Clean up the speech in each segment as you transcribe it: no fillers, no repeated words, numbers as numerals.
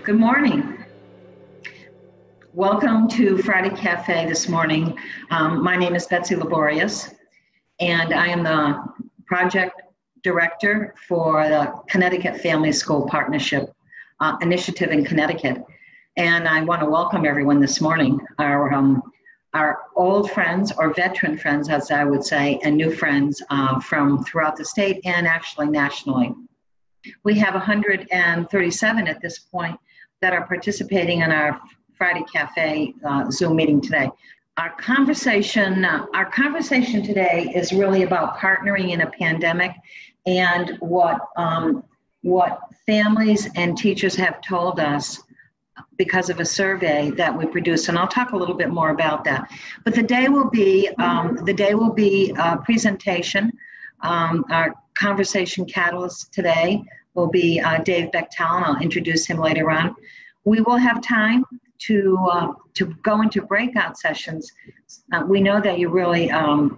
Good morning. Welcome to Friday Cafe this morning. My name is Betsy Laborious, and I am the project director for the Connecticut Family School Partnership Initiative in Connecticut. And I want to welcome everyone this morning, our old friends or veteran friends, as I would say, and new friends from throughout the state and actually nationally. We have 137 at this point that are participating in our Friday Cafe Zoom meeting today. Our conversation today is really about partnering in a pandemic and what families and teachers have told us because of a survey that we produced, and I'll talk a little bit more about that. But the day will be a presentation. Our conversation catalyst today will be Dave Bechtel, and I'll introduce him later on. We will have time to go into breakout sessions. We know that you really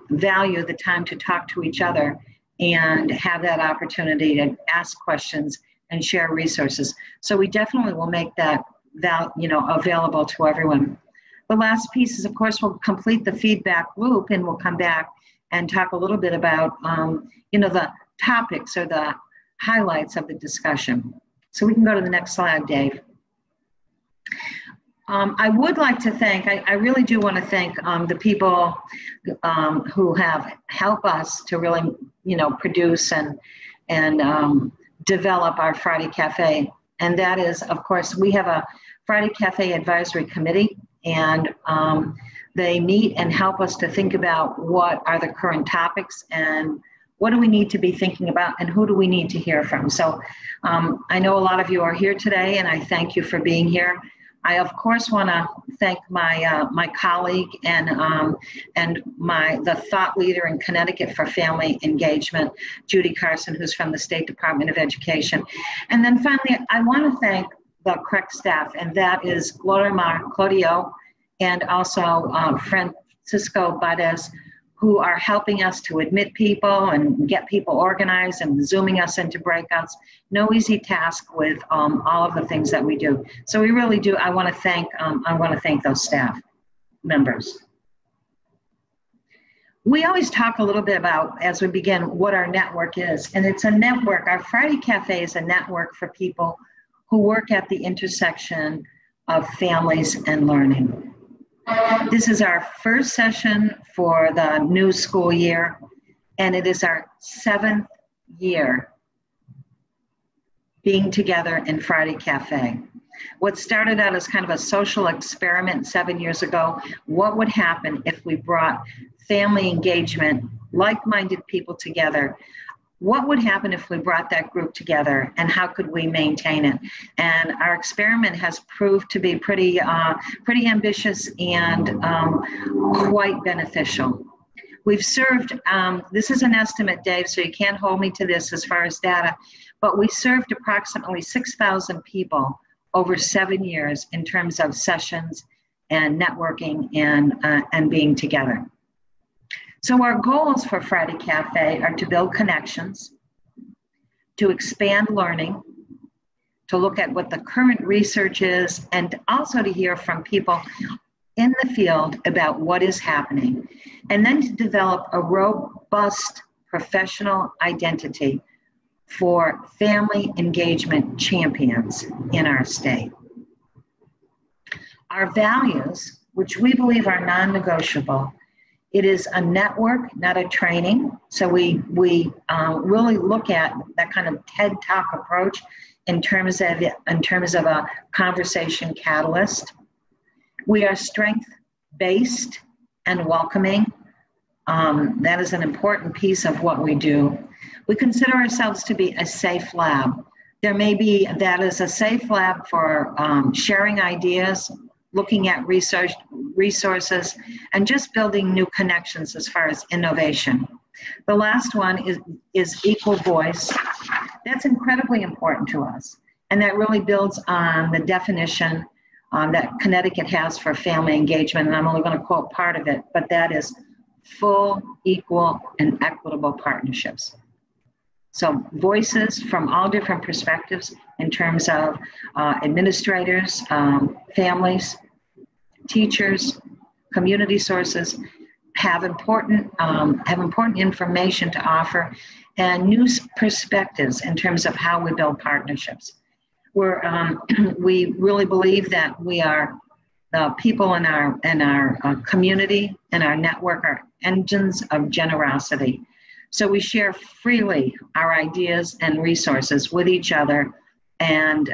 value the time to talk to each other and have that opportunity to ask questions and share resources. So we definitely will make that available to everyone. The last piece is, of course, we'll complete the feedback loop, and we'll come back and talk a little bit about the topics or the highlights of the discussion. So we can go to the next slide, Dave. I would like to thank, I really do want to thank the people who have helped us to really, produce and develop our Friday Cafe. And that is, of course, we have a Friday Cafe Advisory Committee, and they meet and help us to think about what are the current topics and what do we need to be thinking about and who do we need to hear from. So I know a lot of you are here today, and I thank you for being here. I, of course, want to thank my colleague and the thought leader in Connecticut for family engagement, Judy Carson, who's from the State Department of Education. And then finally, I want to thank the correct staff, and that is Claudio and also Francisco Bades, who are helping us to admit people and get people organized and zooming us into breakouts. No easy task with all of the things that we do. So we really do. I want to thank those staff members. We always talk a little bit about, as we begin, what our network is, and it's a network. Our Friday Cafe is a network for people who work at the intersection of families and learning. This is our first session for the new school year, and it is our 7th year being together in Friday Cafe. What started out as kind of a social experiment 7 years ago, what would happen if we brought family engagement, like-minded people together? What would happen if we brought that group together, and how could we maintain it? And our experiment has proved to be pretty ambitious and quite beneficial. We've served, this is an estimate, Dave, so you can't hold me to this as far as data, but we served approximately 6,000 people over 7 years in terms of sessions and networking and being together. So our goals for Friday Cafe are to build connections, to expand learning, to look at what the current research is, and also to hear from people in the field about what is happening, and then to develop a robust professional identity for family engagement champions in our state. Our values, which we believe are non-negotiable, it is a network, not a training. So we really look at that kind of TED Talk approach in terms of a conversation catalyst. We are strength-based and welcoming. That is an important piece of what we do. We consider ourselves to be a safe lab. There may be that is a safe lab for sharing ideas, looking at resources, and just building new connections as far as innovation. The last one is equal voice. That's incredibly important to us, and that really builds on the definition that Connecticut has for family engagement, and I'm only going to quote part of it, but that is full, equal, and equitable partnerships. So voices from all different perspectives in terms of administrators, families, teachers, community sources have important information to offer, and new perspectives in terms of how we build partnerships. We really believe that we are the people in our community and our network are engines of generosity. So we share freely our ideas and resources with each other, and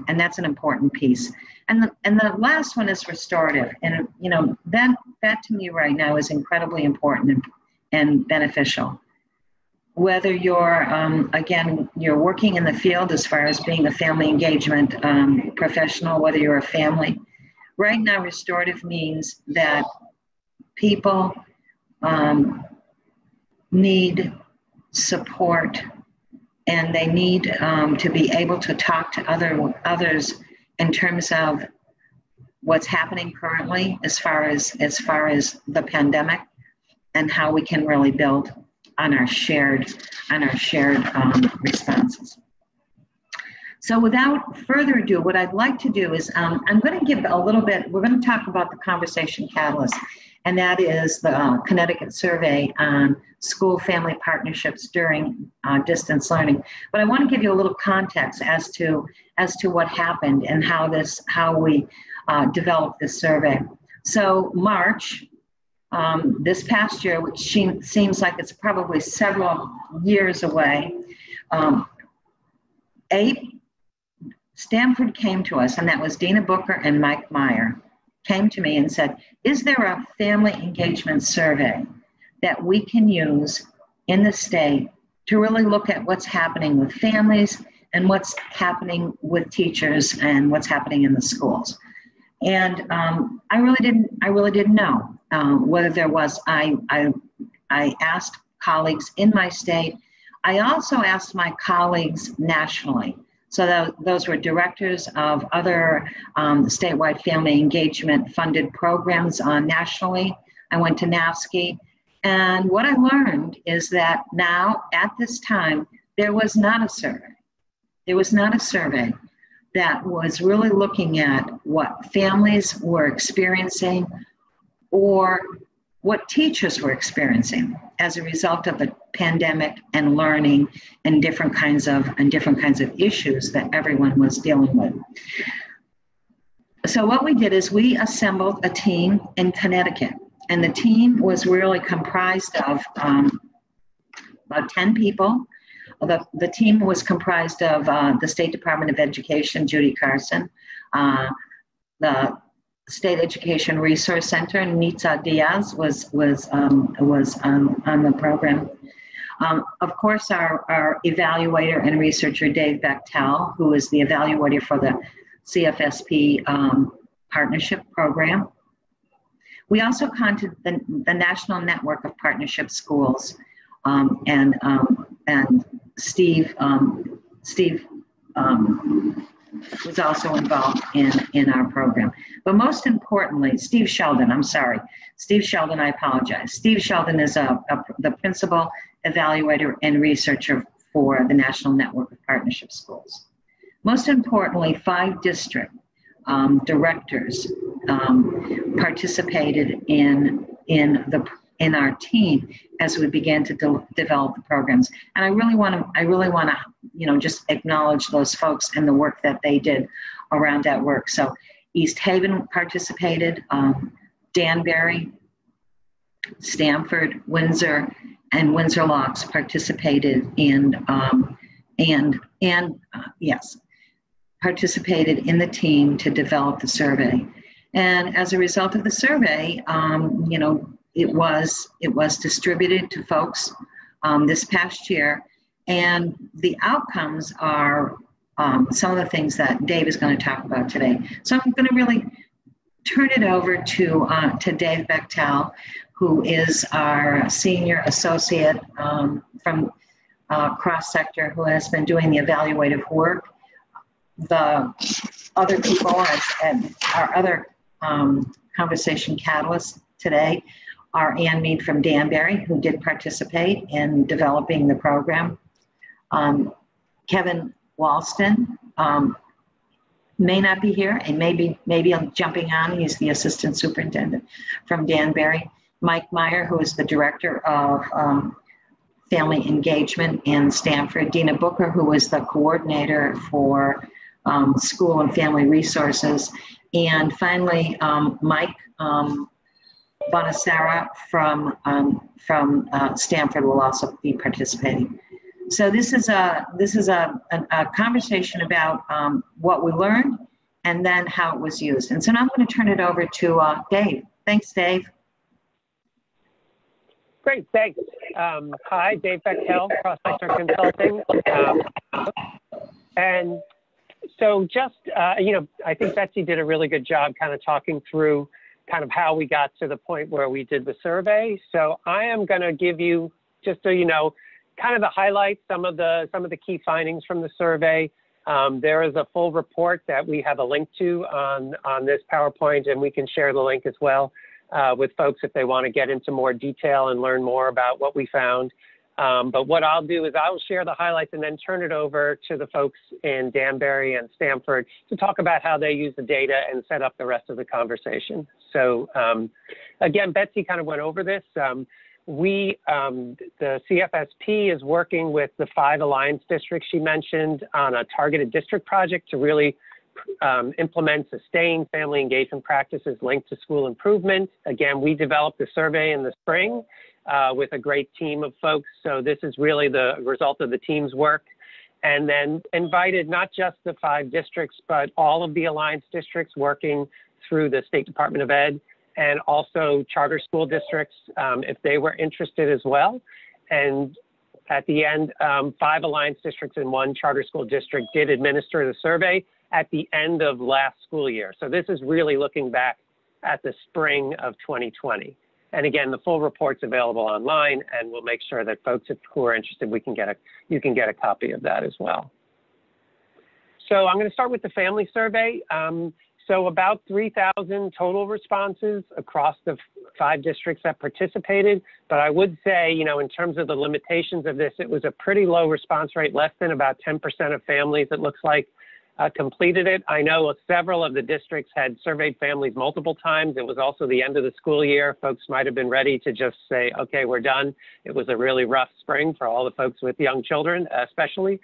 that's an important piece. And the last one is restorative, and that to me right now is incredibly important and beneficial. Whether you're again, you're working in the field as far as being a family engagement professional, whether you're a family. Right now, restorative means that people need support, and they need to be able to talk to others in terms of what's happening currently as far as the pandemic, and how we can really build on our shared responses. So without further ado, what I'd like to do is I'm going to give a little bit, we're going to talk about the conversation catalyst, and that is the Connecticut survey on school family partnerships during distance learning. But I want to give you a little context as to what happened and how we developed this survey. So March, this past year, which seems like it's probably several years away, Stanford came to us, and that was Dina Booker and Mike Meyer, came to me and said, is there a family engagement survey that we can use in the state to really look at what's happening with families and what's happening with teachers and what's happening in the schools? And I really didn't know whether there was. I asked colleagues in my state. I also asked my colleagues nationally. So those were directors of other statewide family engagement funded programs nationally. I went to NAFSCI, and what I learned is that now at this time, there was not a survey. There was not a survey that was really looking at what families were experiencing or what teachers were experiencing as a result of the pandemic and learning and different kinds of issues that everyone was dealing with. So what we did is we assembled a team in Connecticut, and the team was really comprised of about 10 people. The team was comprised of the State Department of Education, Judy Carson, the State Education Resource Center, and Nitza Diaz was on the program. Of course, our evaluator and researcher, Dave Bechtel, who is the evaluator for the CFSP partnership program. We also contacted the National Network of Partnership Schools, and Steve was also involved in our program. But most importantly, Steve Sheldon, I apologize. Steve Sheldon is the principal evaluator and researcher for the National Network of Partnership Schools. Most importantly, 5 district directors participated in our team as we began to develop the programs. And I really want to, just acknowledge those folks and the work that they did around that work. So East Haven participated, Danbury, Stamford, Windsor, and Windsor Locks participated participated in the team to develop the survey. And as a result of the survey, it was distributed to folks this past year, and the outcomes are some of the things that Dave is going to talk about today. So I'm going to really turn it over to Dave Bechtel, who is our senior associate from cross sector, who has been doing the evaluative work. The other people and our other conversation catalysts today are Ann Mead from Danbury, who did participate in developing the program. Kevin Walston may not be here, and maybe I'm jumping on. He's the assistant superintendent from Danbury. Mike Meyer, who is the director of family engagement in Stanford. Dina Booker, who is the coordinator for school and family resources. And finally, Mike Bonasera from Stanford will also be participating. So this is a conversation about what we learned and then how it was used. And so now I'm going to turn it over to Dave. Thanks, Dave. Great, thanks. Hi, Dave Bechtel, Cross-Sector Consulting. And so just, I think Betsy did a really good job kind of talking through kind of how we got to the point where we did the survey. So I am going to give you, just so you know, kind of the highlights, some of the key findings from the survey. There is a full report that we have a link to on this PowerPoint, and we can share the link as well with folks if they want to get into more detail and learn more about what we found. But what I'll do is I'll share the highlights and then turn it over to the folks in Danbury and Stanford to talk about how they use the data and set up the rest of the conversation. So again, Betsy kind of went over this. The CFSP is working with the 5 Alliance districts she mentioned on a targeted district project to really implement sustained family engagement practices linked to school improvement. Again, we developed the survey in the spring with a great team of folks. So this is really the result of the team's work. And then invited not just the 5 districts, but all of the Alliance districts working through the State Department of Ed, and also charter school districts if they were interested as well. And at the end, 5 Alliance districts and 1 charter school district did administer the survey at the end of last school year. So this is really looking back at the spring of 2020. And again, the full report's available online, and we'll make sure that folks who are interested, you can get a copy of that as well. So I'm going to start with the family survey. So about 3,000 total responses across the 5 districts that participated. But I would say, in terms of the limitations of this, it was a pretty low response rate, less than about 10% of families, it looks like, completed it. I know several of the districts had surveyed families multiple times. It was also the end of the school year. Folks might have been ready to just say, okay, we're done. It was a really rough spring for all the folks with young children, especially.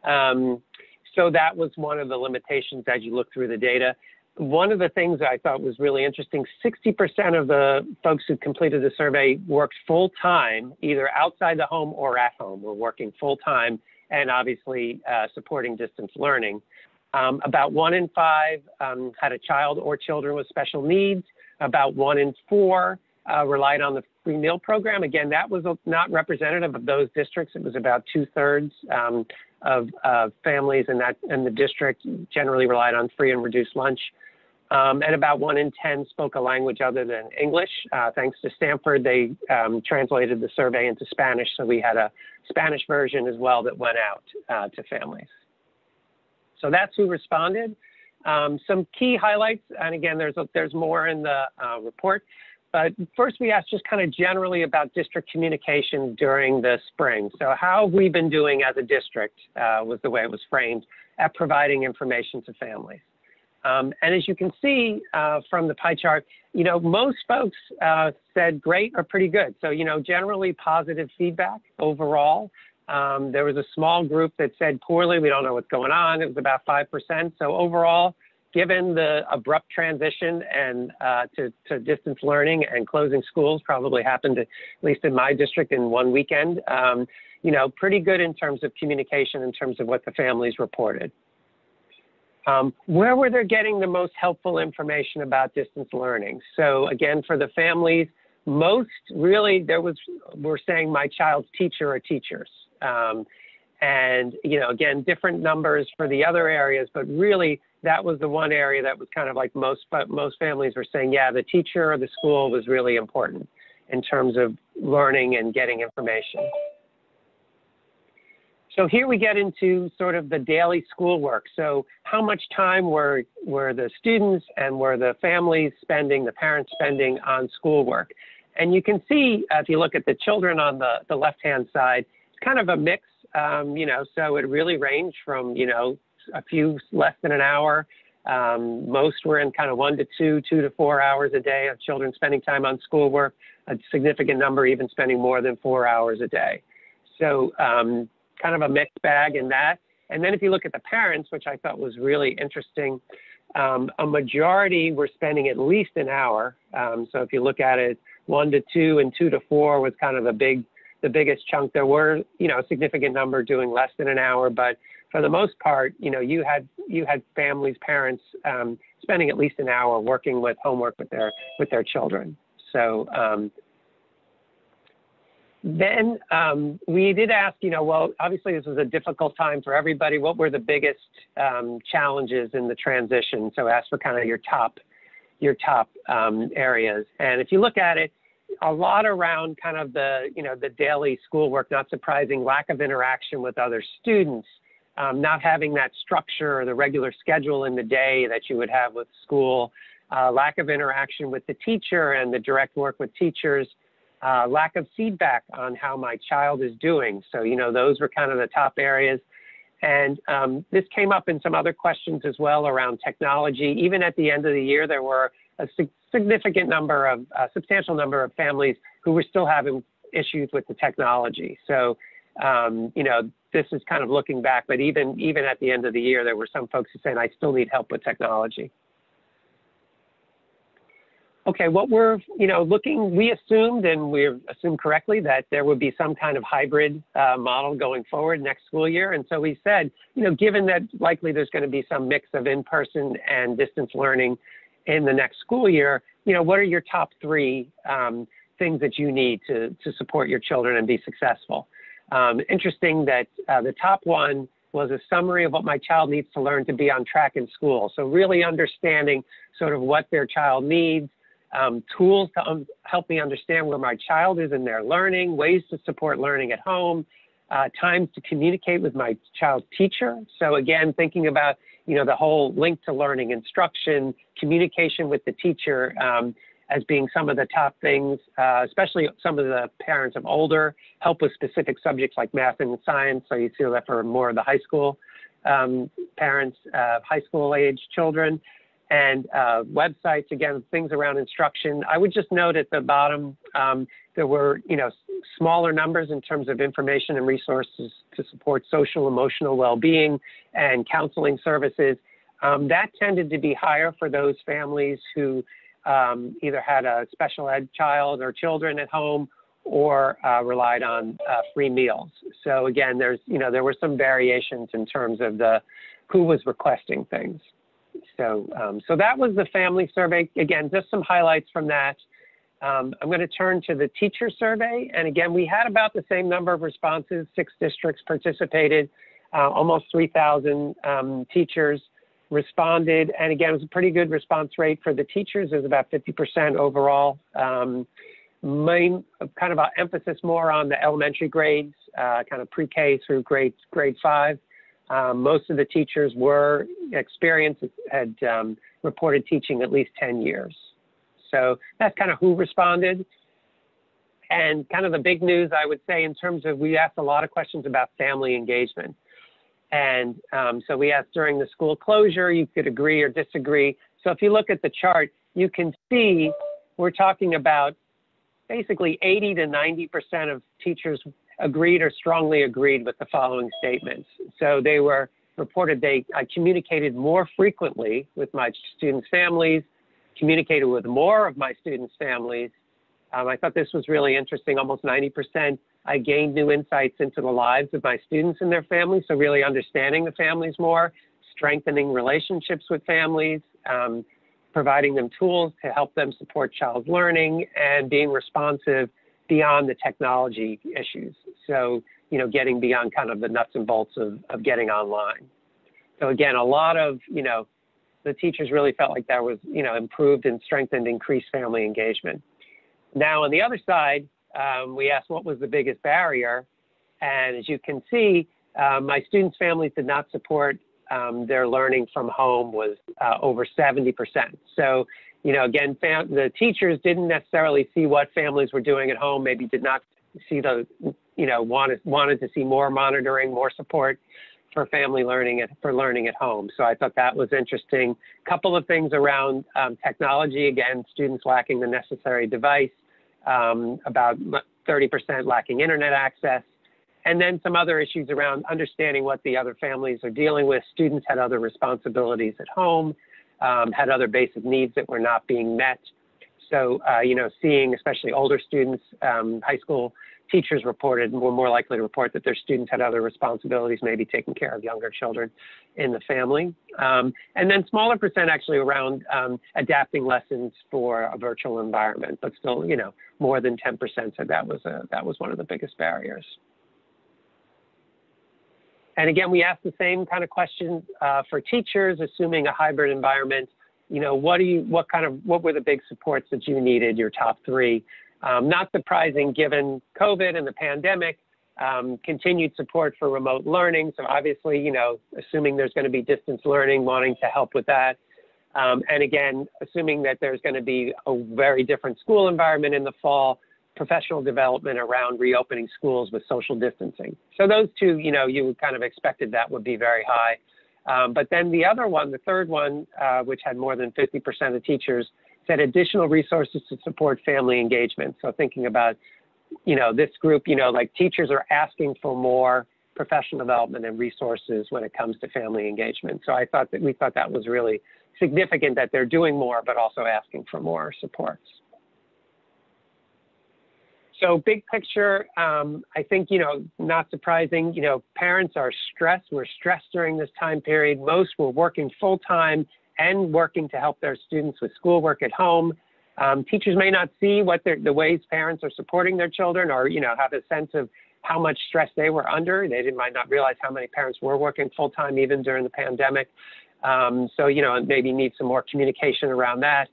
So that was one of the limitations as you look through the data. One of the things that I thought was really interesting, 60% of the folks who completed the survey worked full-time, either outside the home or at home, were working full-time, and obviously supporting distance learning. About 1 in 5 had a child or children with special needs. About 1 in 4 relied on the free meal program. Again, that was not representative of those districts. It was about 2/3 of families in the district generally relied on free and reduced lunch. And about 1 in 10 spoke a language other than English. Thanks to Stanford, they translated the survey into Spanish, so we had a Spanish version as well that went out to families. So that's who responded. Some key highlights, and again, there's more in the report. But first, we asked just kind of generally about district communication during the spring. So how have we been doing as a district was the way it was framed at providing information to families. And as you can see from the pie chart, most folks said great or pretty good. So, generally positive feedback overall. There was a small group that said poorly, we don't know what's going on. It was about 5%. So overall, given the abrupt transition and to distance learning and closing schools probably happened, at least in my district, in one weekend, pretty good in terms of communication, in terms of what the families reported. Where were they getting the most helpful information about distance learning? So again, for the families, most really were saying my child's teacher or teachers. And, again, different numbers for the other areas, but really that was the one area that was kind of like most families were saying, yeah, the teacher or the school was really important in terms of learning and getting information. So here we get into sort of the daily schoolwork. So how much time were the students and were the families spending, the parents spending on schoolwork? And you can see, if you look at the children on the left-hand side, kind of a mix so it really ranged from, a few less than an hour. Most were in kind of 1 to 2, 2 to 4 hours a day of children spending time on schoolwork, a significant number even spending more than 4 hours a day. So kind of a mixed bag in that. And then if you look at the parents, which I thought was really interesting, a majority were spending at least an hour. So if you look at it, 1 to 2 and 2 to 4 was kind of the biggest chunk. There were, a significant number doing less than an hour, but for the most part, you had families, parents spending at least an hour working with homework with their children. So then we did ask, well, obviously this was a difficult time for everybody. What were the biggest challenges in the transition? So ask for kind of your top areas. And if you look at it, a lot around kind of the daily schoolwork, not surprising, lack of interaction with other students, not having that structure or the regular schedule in the day that you would have with school, lack of interaction with the teacher and the direct work with teachers, lack of feedback on how my child is doing. So, those were kind of the top areas. And this came up in some other questions as well around technology. Even at the end of the year, there were a substantial number of families who were still having issues with the technology. So, this is kind of looking back, but even at the end of the year, there were some folks who saying, I still need help with technology. Okay, what we're, we assumed, and we assumed correctly, that there would be some kind of hybrid model going forward next school year. And so we said, given that likely there's going to be some mix of in-person and distance learning in the next school year, what are your top 3 things that you need to support your children and be successful? Interesting that the top one was a summary of what my child needs to learn to be on track in school. So really understanding sort of what their child needs, tools to help me understand where my child is in their learning, ways to support learning at home, times to communicate with my child's teacher. So again, thinking about, the whole link to learning instruction, communication with the teacher as being some of the top things, especially some of the parents of older, help with specific subjects like math and science. So you see that for more of the high school parents, high school age children. And websites, again, things around instruction. I would just note at the bottom, there were, smaller numbers in terms of information and resources to support social, emotional well-being and counseling services. That tended to be higher for those families who either had a special ed child or children at home or relied on free meals. So again, there were some variations in terms of who was requesting things. So that was the family survey. Again, just some highlights from that. I'm going to turn to the teacher survey. And again, we had about the same number of responses. 6 districts participated, almost 3,000 teachers responded. And again, it was a pretty good response rate for the teachers. It was about 50% overall. Main kind of emphasis more on the elementary grades, kind of pre-K through grade 5. Most of the teachers were experienced, had reported teaching at least 10 years. So that's kind of who responded. And kind of the big news, I would say, in terms of, we asked a lot of questions about family engagement. And so we asked during the school closure, you could agree or disagree. So if you look at the chart, you can see we're talking about basically 80 to 90% of teachers agreed or strongly agreed with the following statements. So they were reported I communicated more frequently with my students' families, communicated with more of my students' families. I thought this was really interesting. Almost 90%, I gained new insights into the lives of my students and their families. So really understanding the families more, strengthening relationships with families, providing them tools to help them support child learning, and being responsive beyond the technology issues. So, getting beyond kind of the nuts and bolts of getting online. So again, a lot of, the teachers really felt like that was, improved and strengthened, increased family engagement. Now, on the other side, we asked what was the biggest barrier. And as you can see, my students' families did not support their learning from home was over 70%. So, again, the teachers didn't necessarily see what families were doing at home, maybe did not see the, wanted to see more monitoring, more support for family learning for learning at home. So I thought that was interesting. A couple of things around technology. Again, students lacking the necessary device, about 30% lacking internet access, and then some other issues around understanding what the other families are dealing with. Students had other responsibilities at home, had other basic needs that were not being met. So, seeing especially older students, high school teachers were more likely to report that their students had other responsibilities, maybe taking care of younger children in the family. And then smaller percent actually around adapting lessons for a virtual environment, but still, more than 10% said that was one of the biggest barriers. And again, we asked the same kind of questions for teachers, assuming a hybrid environment. What were the big supports that you needed, your top three? Not surprising given COVID and the pandemic, continued support for remote learning. So obviously, assuming there's going to be distance learning, wanting to help with that. And again, assuming that there's going to be a very different school environment in the fall, professional development around reopening schools with social distancing. So those two, you kind of expected that would be very high. But then the other one, the third one, which had more than 50% of teachers, said additional resources to support family engagement. So thinking about, this group, like teachers are asking for more professional development and resources when it comes to family engagement. So we thought that was really significant that they're doing more, but also asking for more supports. So big picture, I think, not surprising, parents are stressed. We're stressed during this time period. Most were working full time and working to help their students with schoolwork at home. Teachers may not see the ways parents are supporting their children or, have a sense of how much stress they were under. They might not realize how many parents were working full time even during the pandemic. So, maybe need some more communication around that.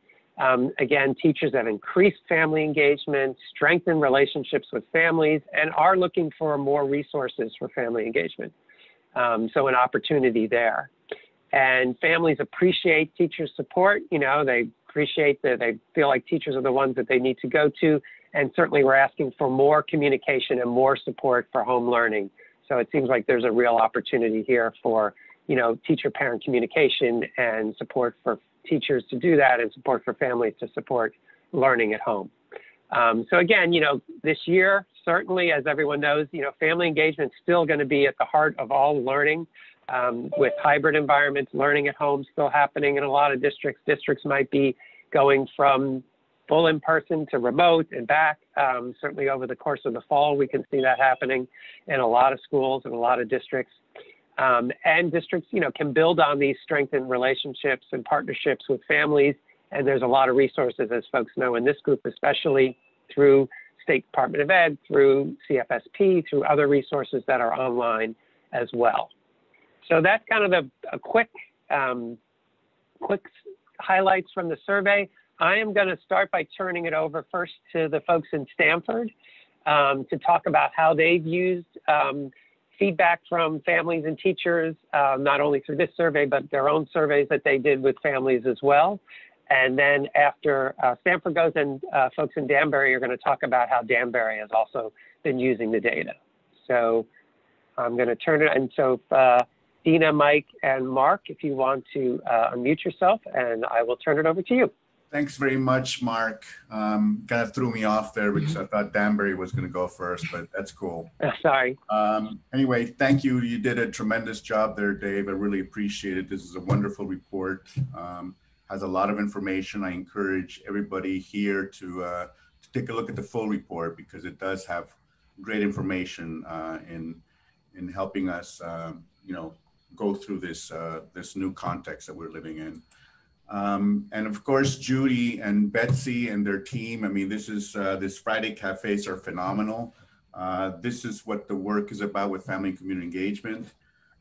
Again, teachers have increased family engagement, strengthened relationships with families, and are looking for more resources for family engagement. So an opportunity there. And families appreciate teachers' support. They appreciate that they feel like teachers are the ones that they need to go to. And certainly we're asking for more communication and more support for home learning. So it seems like there's a real opportunity here for, teacher-parent communication and support for teachers to do that and support for families to support learning at home. So again, this year, certainly, as everyone knows, family engagement is still going to be at the heart of all learning. With hybrid environments, learning at home still happening in a lot of districts. Districts might be going from full in-person to remote and back. Certainly over the course of the fall, we can see that happening in a lot of schools and a lot of districts. And districts, can build on these strengthened relationships and partnerships with families. And there's a lot of resources, as folks know, in this group, especially through State Department of Ed, through CFSP, through other resources that are online as well. So that's kind of a quick highlights from the survey. I am going to start by turning it over first to the folks in Stamford to talk about how they've used feedback from families and teachers, not only through this survey, but their own surveys that they did with families as well. And then after Stamford goes, and folks in Danbury are going to talk about how Danbury has also been using the data. So I'm going to turn it, and so Dina, Mike, and Mark, if you want to unmute yourself, and I will turn it over to you. Thanks very much, Mark. Kind of threw me off there because I thought Danbury was going to go first, but that's cool. Sorry. Anyway, thank you. You did a tremendous job there, Dave. I really appreciate it. This is a wonderful report. Has a lot of information. I encourage everybody here to take a look at the full report because it does have great information in helping us, go through this new context that we're living in. And of course, Judy and Betsy and their team. I mean, this Friday cafes are phenomenal. This is what the work is about with family and community engagement.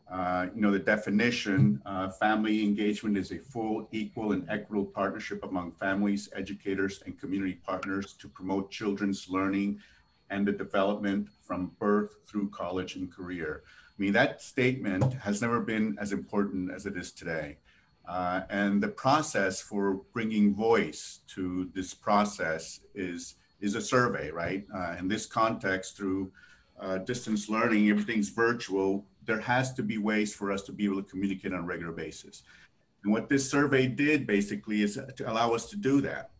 The definition, family engagement is a full, equal, and equitable partnership among families, educators, and community partners to promote children's learning and the development from birth through college and career. I mean, that statement has never been as important as it is today. And the process for bringing voice to this process is a survey, right? In this context, through distance learning, everything's virtual, there has to be ways for us to be able to communicate on a regular basis. And what this survey did basically is to allow us to do that.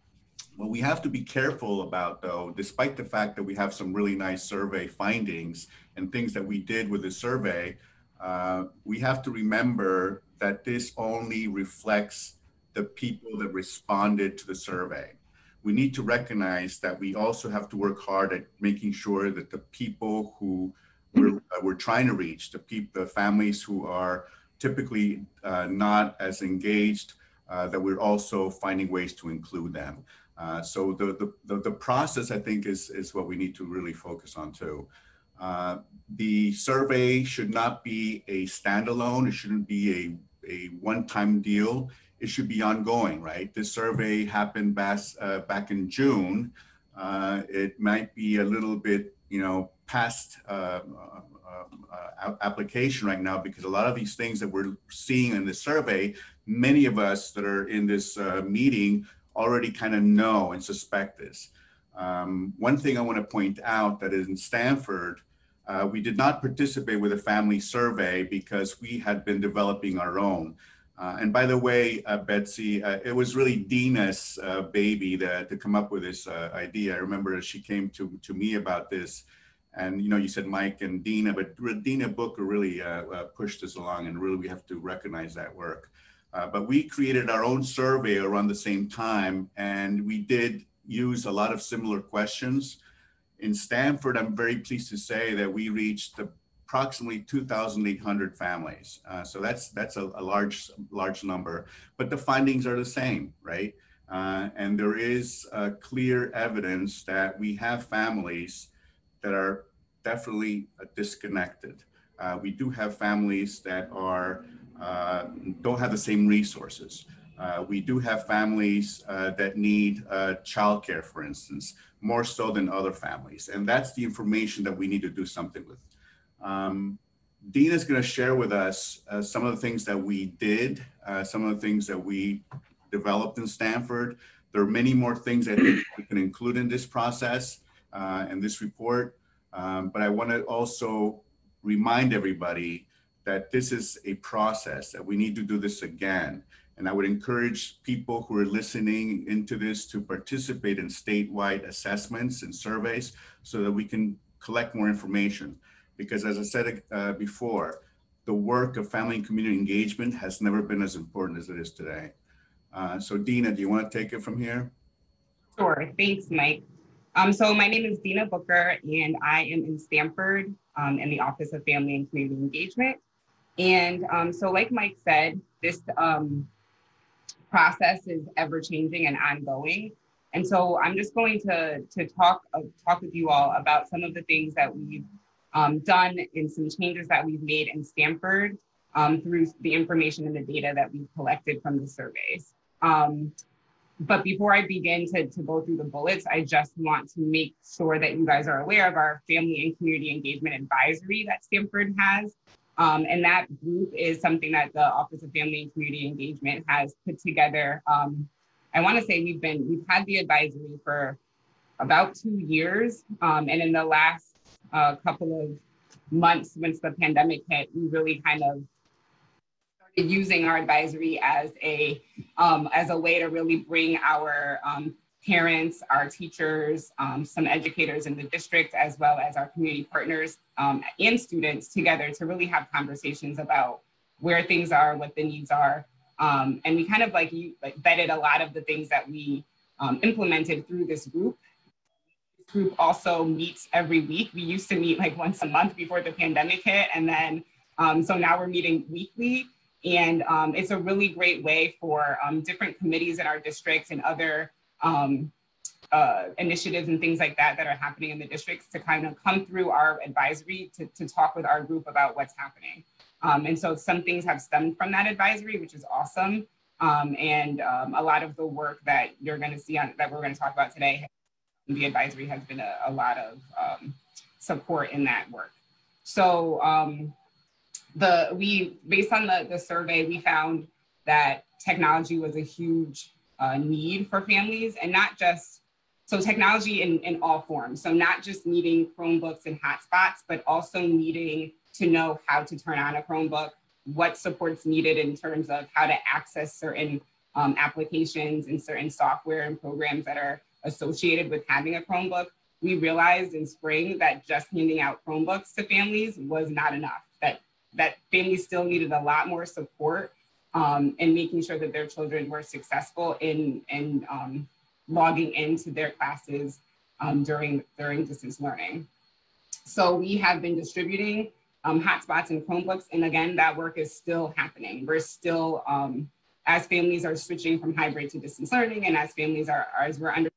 What we have to be careful about, though, despite the fact that we have some really nice survey findings and things that we did with the survey, we have to remember that this only reflects the people that responded to the survey. We need to recognize that we also have to work hard at making sure that the people who we're trying to reach, the families who are typically not as engaged, that we're also finding ways to include them. So the process, I think, is what we need to really focus on too. The survey should not be a standalone. It shouldn't be a one-time deal. It should be ongoing, right? This survey happened back in June. It might be a little bit, past application right now, because a lot of these things that we're seeing in the survey, many of us that are in this meeting already kind of know and suspect this. One thing I want to point out that is in Stanford, we did not participate with a family survey because we had been developing our own. And by the way, Betsy, it was really Dina's baby to come up with this idea. I remember she came to me about this, and you said Mike and Dina, but Dina Booker really pushed us along, and really we have to recognize that work. But we created our own survey around the same time, and we did use a lot of similar questions. In Stanford, I'm very pleased to say that we reached approximately 2,800 families. So that's a large number, but the findings are the same, right? And there is clear evidence that we have families that are definitely disconnected. We do have families that don't have the same resources. We do have families that need childcare, for instance, more so than other families. And that's the information that we need to do something with. Dina's going to share with us some of the things that we did, some of the things that we developed in Stanford. There are many more things that we can include in this process and this report. But I want to also remind everybody that this is a process, that we need to do this again. And I would encourage people who are listening into this to participate in statewide assessments and surveys so that we can collect more information. Because as I said before, the work of family and community engagement has never been as important as it is today. So Dina, do you want to take it from here? Sure, thanks, Mike. So my name is Dina Booker, and I am in Stanford in the Office of Family and Community Engagement. And so like Mike said, this process is ever changing and ongoing. And so I'm just going to talk with you all about some of the things that we've done and some changes that we've made in Stanford through the information and the data that we've collected from the surveys. But before I begin to go through the bullets, I just want to make sure that you guys are aware of our Family and Community Engagement Advisory that Stanford has. And that group is something that the Office of Family and Community Engagement has put together. I want to say we've had the advisory for about 2 years. And in the last couple of months, since the pandemic hit, we really kind of started using our advisory as a way to really bring our parents, our teachers, some educators in the district, as well as our community partners and students together to really have conversations about where things are, what the needs are. And we kind of vetted a lot of the things that we implemented through this group. This group also meets every week. We used to meet like once a month before the pandemic hit. And then, so now we're meeting weekly. And it's a really great way for different committees in our district and other initiatives and things like that are happening in the districts to kind of come through our advisory to talk with our group about what's happening. And so some things have stemmed from that advisory, which is awesome. And a lot of the work that you're going to see that we're going to talk about today, the advisory has been a lot of support in that work. So based on the survey, we found that technology was a huge need for families, and not just So technology in all forms. So not just needing Chromebooks and hotspots, but also needing to know how to turn on a Chromebook, what support's needed in terms of how to access certain applications and certain software and programs that are associated with having a Chromebook. We realized in spring that just handing out Chromebooks to families was not enough, that families still needed a lot more support in making sure that their children were successful in logging into their classes during distance learning. So we have been distributing hotspots and Chromebooks, and again, that work is still happening. We're still, as families are switching from hybrid to distance learning, and as we're under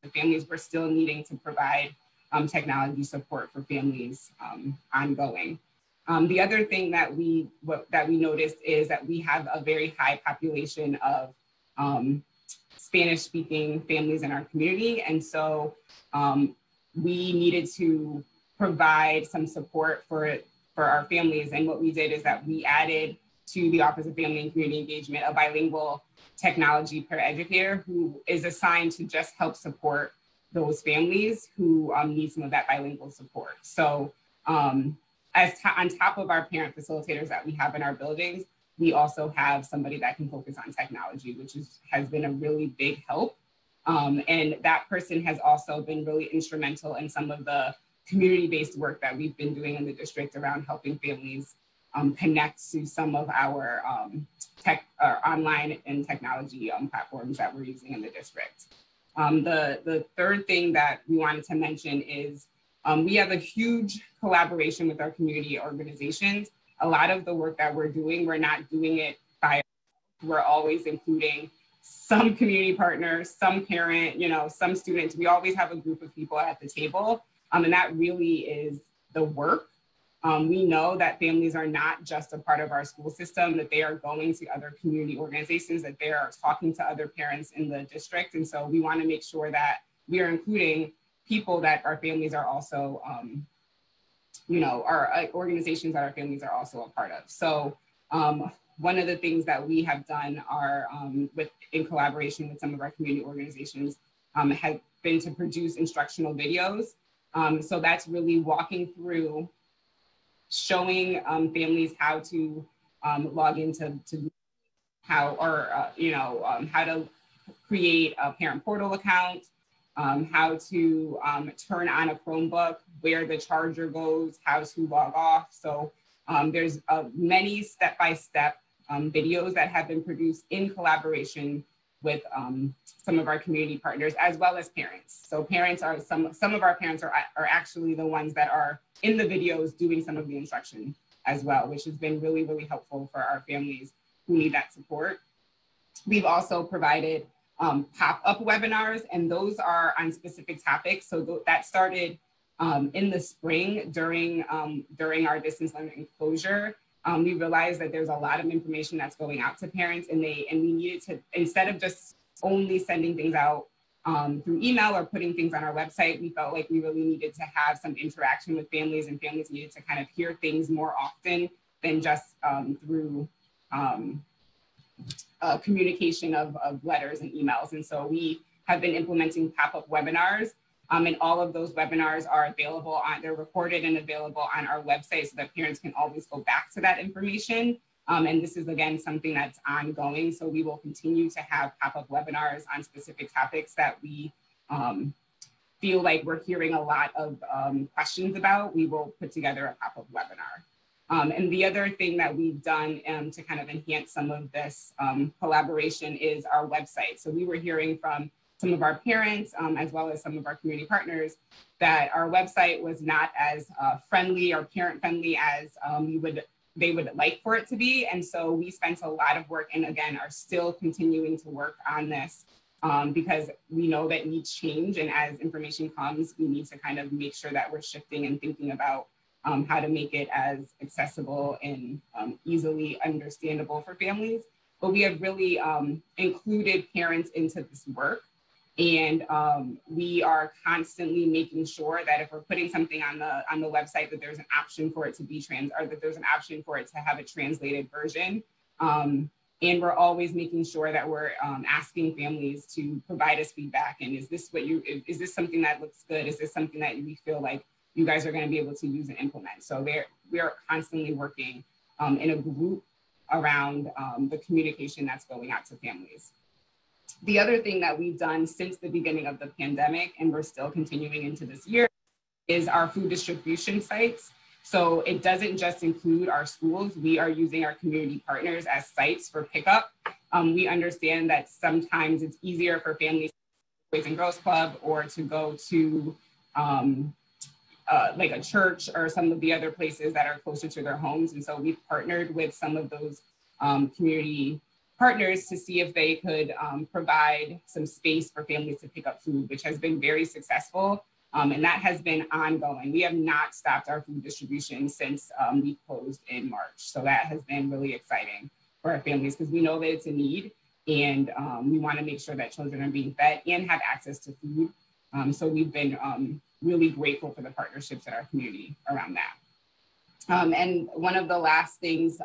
the families, we're still needing to provide technology support for families ongoing. The other thing that we noticed is that we have a very high population of Spanish-speaking families in our community, and so we needed to provide some support for our families. And what we did is that we added to the Office of Family and Community Engagement a bilingual technology paraeducator who is assigned to just help support those families who need some of that bilingual support. So on top of our parent facilitators that we have in our buildings, we also have somebody that can focus on technology, which has been a really big help. And that person has also been really instrumental in some of the community-based work that we've been doing in the district around helping families connect to some of our online and technology platforms that we're using in the district. The third thing that we wanted to mention is we have a huge collaboration with our community organizations. A lot of the work that we're doing, we're not doing it by ourselves. We're always including some community partners, some parent, some students. We always have a group of people at the table, and that really is the work. We know that families are not just a part of our school system, that they are going to other community organizations, that they are talking to other parents in the district. And so we want to make sure that we are including people that our families are also, our organizations that our families are also a part of. So one of the things that we have done are in collaboration with some of our community organizations has been to produce instructional videos. So that's really walking through, showing families how to log into how to create a parent portal account, how to turn on a Chromebook, where the charger goes, how to log off. So there's many step-by-step videos that have been produced in collaboration with some of our community partners, as well as parents. So parents are, some of our parents are actually the ones that are in the videos doing some of the instruction as well, which has been really, really helpful for our families who need that support. We've also provided pop-up webinars, and those are on specific topics. So that started in the spring during our distance learning closure. We realized that there's a lot of information that's going out to parents, and we needed to, instead of just only sending things out through email or putting things on our website, we felt like we really needed to have some interaction with families, and families needed to kind of hear things more often than just through communication of letters and emails. And so we have been implementing pop-up webinars, and all of those webinars are available they're recorded and available on our website so that parents can always go back to that information. And this is, again, something that's ongoing. So we will continue to have pop-up webinars on specific topics that we feel like we're hearing a lot of questions about. We will put together a pop-up webinar. And the other thing that we've done to kind of enhance some of this collaboration is our website. So we were hearing from some of our parents, as well as some of our community partners, that our website was not as friendly or parent-friendly as they would like for it to be. And so we spent a lot of work, and again, are still continuing to work on this because we know that needs change. And as information comes, we need to kind of make sure that we're shifting and thinking about how to make it as accessible and easily understandable for families. But we have really included parents into this work. And we are constantly making sure that if we're putting something on the website, that there's an option for it to be that there's an option for it to have a translated version. And we're always making sure that we're asking families to provide us feedback. And is this something that looks good? Is this something that we feel like you guys are going to be able to use and implement? So we are constantly working in a group around the communication that's going out to families. The other thing that we've done since the beginning of the pandemic, and we're still continuing into this year, is our food distribution sites. So it doesn't just include our schools. We are using our community partners as sites for pickup. We understand that sometimes it's easier for families to go to Boys and Girls Club or to go to like a church or some of the other places that are closer to their homes. And so we've partnered with some of those community partners to see if they could provide some space for families to pick up food, which has been very successful. And that has been ongoing. We have not stopped our food distribution since we closed in March. So that has been really exciting for our families because we know that it's a need, and we want to make sure that children are being fed and have access to food. So we've been really grateful for the partnerships in our community around that. And one of the last things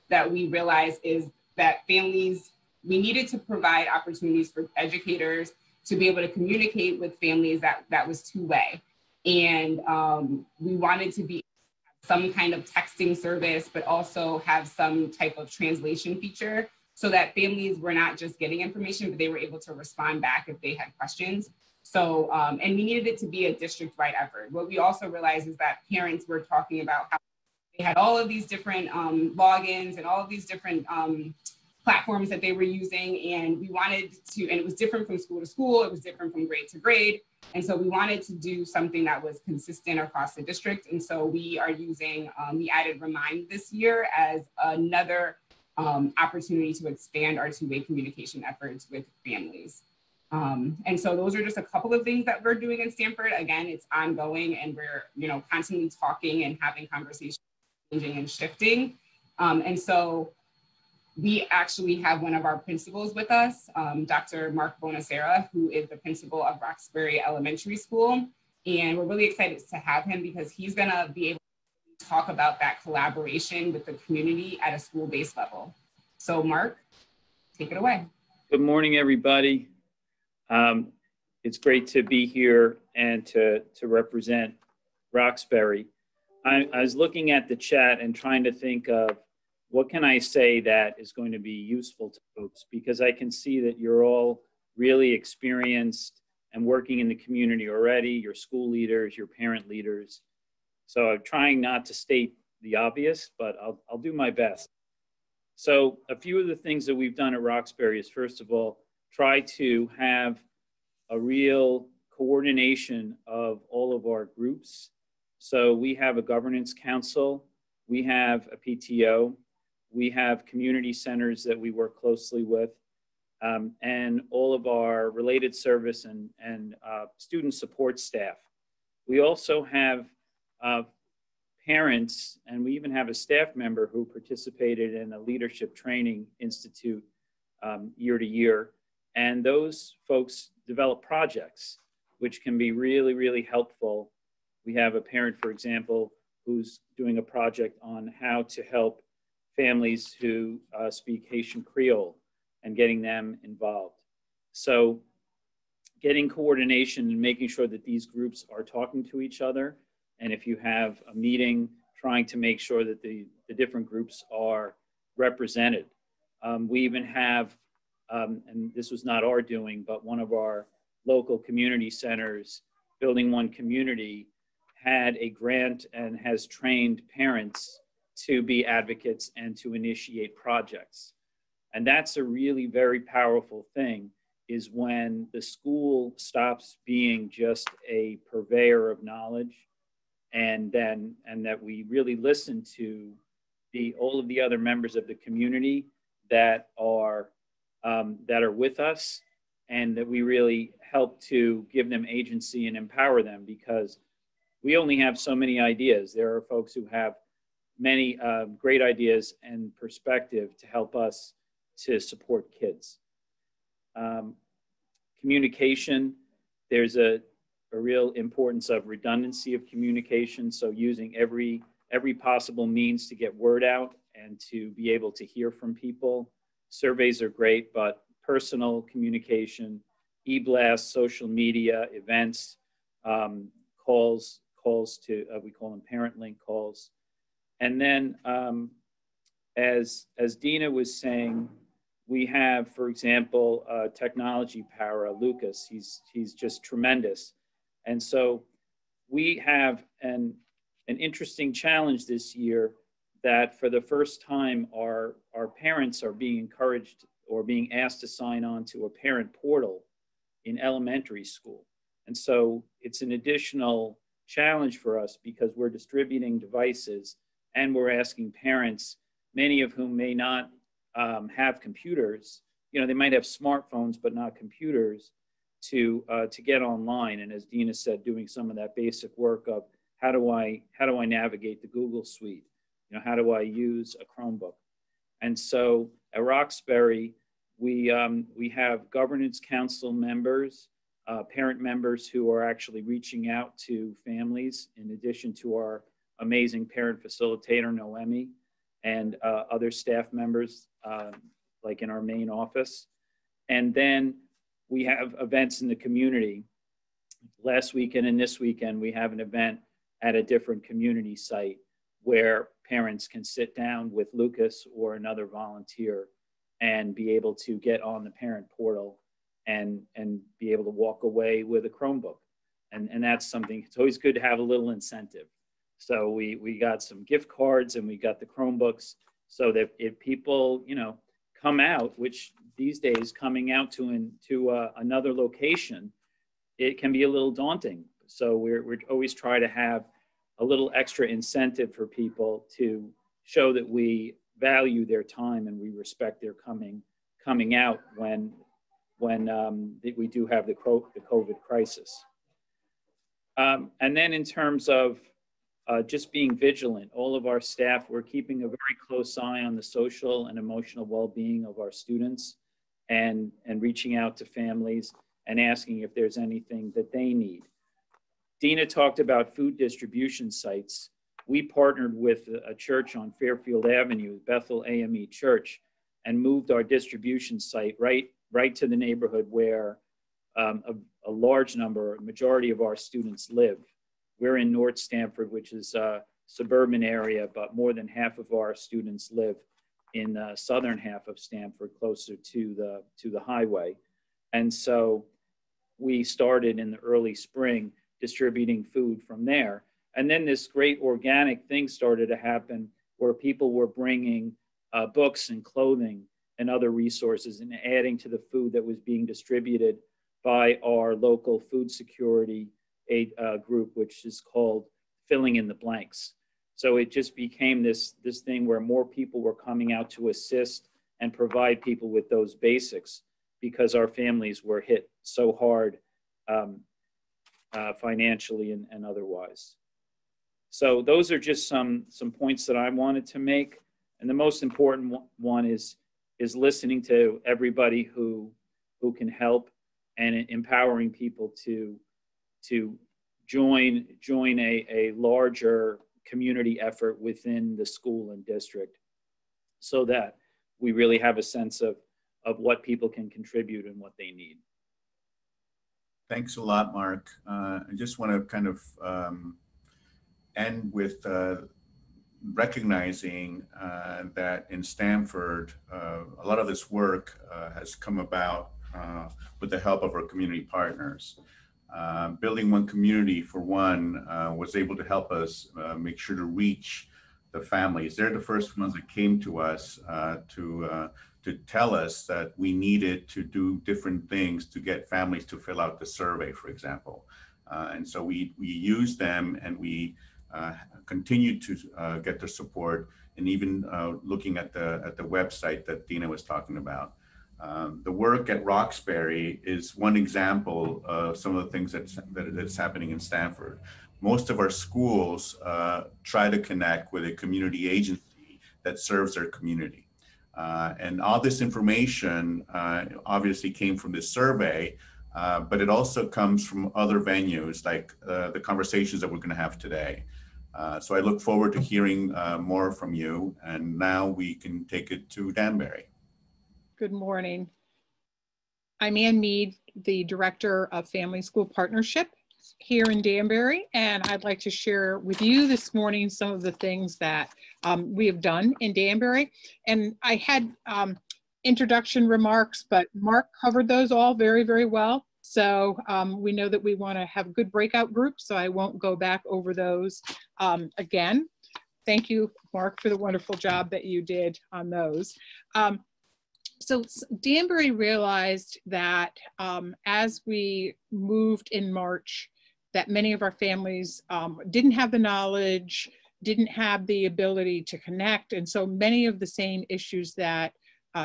that we realized is that families, we needed to provide opportunities for educators to be able to communicate with families that was two-way. And we wanted to be some kind of texting service, but also have some type of translation feature so that families were not just getting information, but they were able to respond back if they had questions. So, and we needed it to be a district-wide effort. What we also realized is that parents were talking about how they had all of these different logins and all of these different platforms that they were using, and we wanted to, and it was different from school to school, it was different from grade to grade, and so we wanted to do something that was consistent across the district, and so we are using, we added Remind this year as another opportunity to expand our two-way communication efforts with families. And so those are just a couple of things that we're doing in Stanford. Again, it's ongoing, and we're constantly talking and having conversations, changing and shifting. And so we actually have one of our principals with us, Dr. Mark Bonacera, who is the principal of Roxbury Elementary School. And we're really excited to have him because he's gonna be able to talk about that collaboration with the community at a school-based level. So Mark, take it away. Good morning, everybody. It's great to be here and to represent Roxbury. I was looking at the chat and trying to think of what can I say that is going to be useful to folks, because I can see that you're all really experienced and working in the community already, your school leaders, your parent leaders. So I'm trying not to state the obvious, but I'll do my best. So a few of the things that we've done at Roxbury is, first of all, try to have a real coordination of all of our groups. So we have a governance council, we have a PTO, we have community centers that we work closely with, and all of our related service and student support staff. We also have parents, and we even have a staff member who participated in a leadership training institute year to year. And those folks develop projects, which can be really, really helpful. We have a parent, for example, who's doing a project on how to help families who speak Haitian Creole and getting them involved. So getting coordination and making sure that these groups are talking to each other. And if you have a meeting, trying to make sure that the different groups are represented. We even have, and this was not our doing, but one of our local community centers, Building One Community, had a grant and has trained parents to be advocates and to initiate projects. And that's a really very powerful thing, is when the school stops being just a purveyor of knowledge, and that we really listen to all of the other members of the community that are with us, and that we really help to give them agency and empower them, because we only have so many ideas. There are folks who have many great ideas and perspective to help us to support kids. Communication, there's a real importance of redundancy of communication. So using every possible means to get word out and to be able to hear from people. surveys are great, but personal communication, e-blasts, social media, events, calls to, we call them parent link calls. And then as Dina was saying, we have, for example, technology para, Lucas, he's just tremendous. And so we have an interesting challenge this year that for the first time, our parents are being encouraged or being asked to sign on to a parent portal in elementary school. And so it's an additional challenge for us because we're distributing devices and we're asking parents, many of whom may not have computers, you know, they might have smartphones, but not computers, to get online. And as Dina said, doing some of that basic work of how do I navigate the Google Suite? You know, how do I use a Chromebook? And so at Roxbury, we have governance council members, parent members who are actually reaching out to families, in addition to our amazing parent facilitator, Noemi, and other staff members, like in our main office. And then we have events in the community. Last weekend and this weekend, we have an event at a different community site where parents can sit down with Lucas or another volunteer and be able to get on the parent portal and be able to walk away with a Chromebook. And that's something, it's always good to have a little incentive. So we got some gift cards and we got the Chromebooks so that if people, you know, come out, which these days coming out to another location, it can be a little daunting. So we're always try to have a little extra incentive for people to show that we value their time and we respect their coming out when we do have the COVID crisis. And then in terms of just being vigilant, all of our staff, we're keeping a very close eye on the social and emotional well-being of our students and reaching out to families and asking if there's anything that they need. Dina talked about food distribution sites. We partnered with a church on Fairfield Avenue, Bechtel AME Church, and moved our distribution site right to the neighborhood where a large number, a majority of our students live. We're in North Stamford, which is a suburban area, but more than half of our students live in the southern half of Stamford, closer to the highway. And so we started in the early spring distributing food from there. And then this great organic thing started to happen where people were bringing books and clothing and other resources and adding to the food that was being distributed by our local food security group, which is called Filling in the Blanks. So it just became this thing where more people were coming out to assist and provide people with those basics because our families were hit so hard financially and otherwise. So those are just some points that I wanted to make. And the most important one is listening to everybody who can help and empowering people to join a larger community effort within the school and district so that we really have a sense of what people can contribute and what they need. Thanks a lot, Mark. I just want to kind of end with recognizing that in Stamford, a lot of this work has come about with the help of our community partners. Building One Community, for one, was able to help us make sure to reach the families. They're the first ones that came to us to tell us that we needed to do different things to get families to fill out the survey, for example. And so we used them and we continued to get their support, and even looking at the website that Dina was talking about. The work at Roxbury is one example of some of the things that's happening in Stamford. Most of our schools try to connect with a community agency that serves their community. And all this information obviously came from this survey, but it also comes from other venues like the conversations that we're going to have today. So I look forward to hearing more from you. And now we can take it to Danbury. Good morning. I'm Ann Mead, the Director of Family School Partnership here in Danbury, and I'd like to share with you this morning some of the things that we have done in Danbury. And I had introduction remarks, but Mark covered those all very, very well. So we know that we want to have good breakout groups, so I won't go back over those again. Thank you, Mark, for the wonderful job that you did on those. So Danbury realized that as we moved in March, that many of our families didn't have the knowledge, didn't have the ability to connect. And so many of the same issues that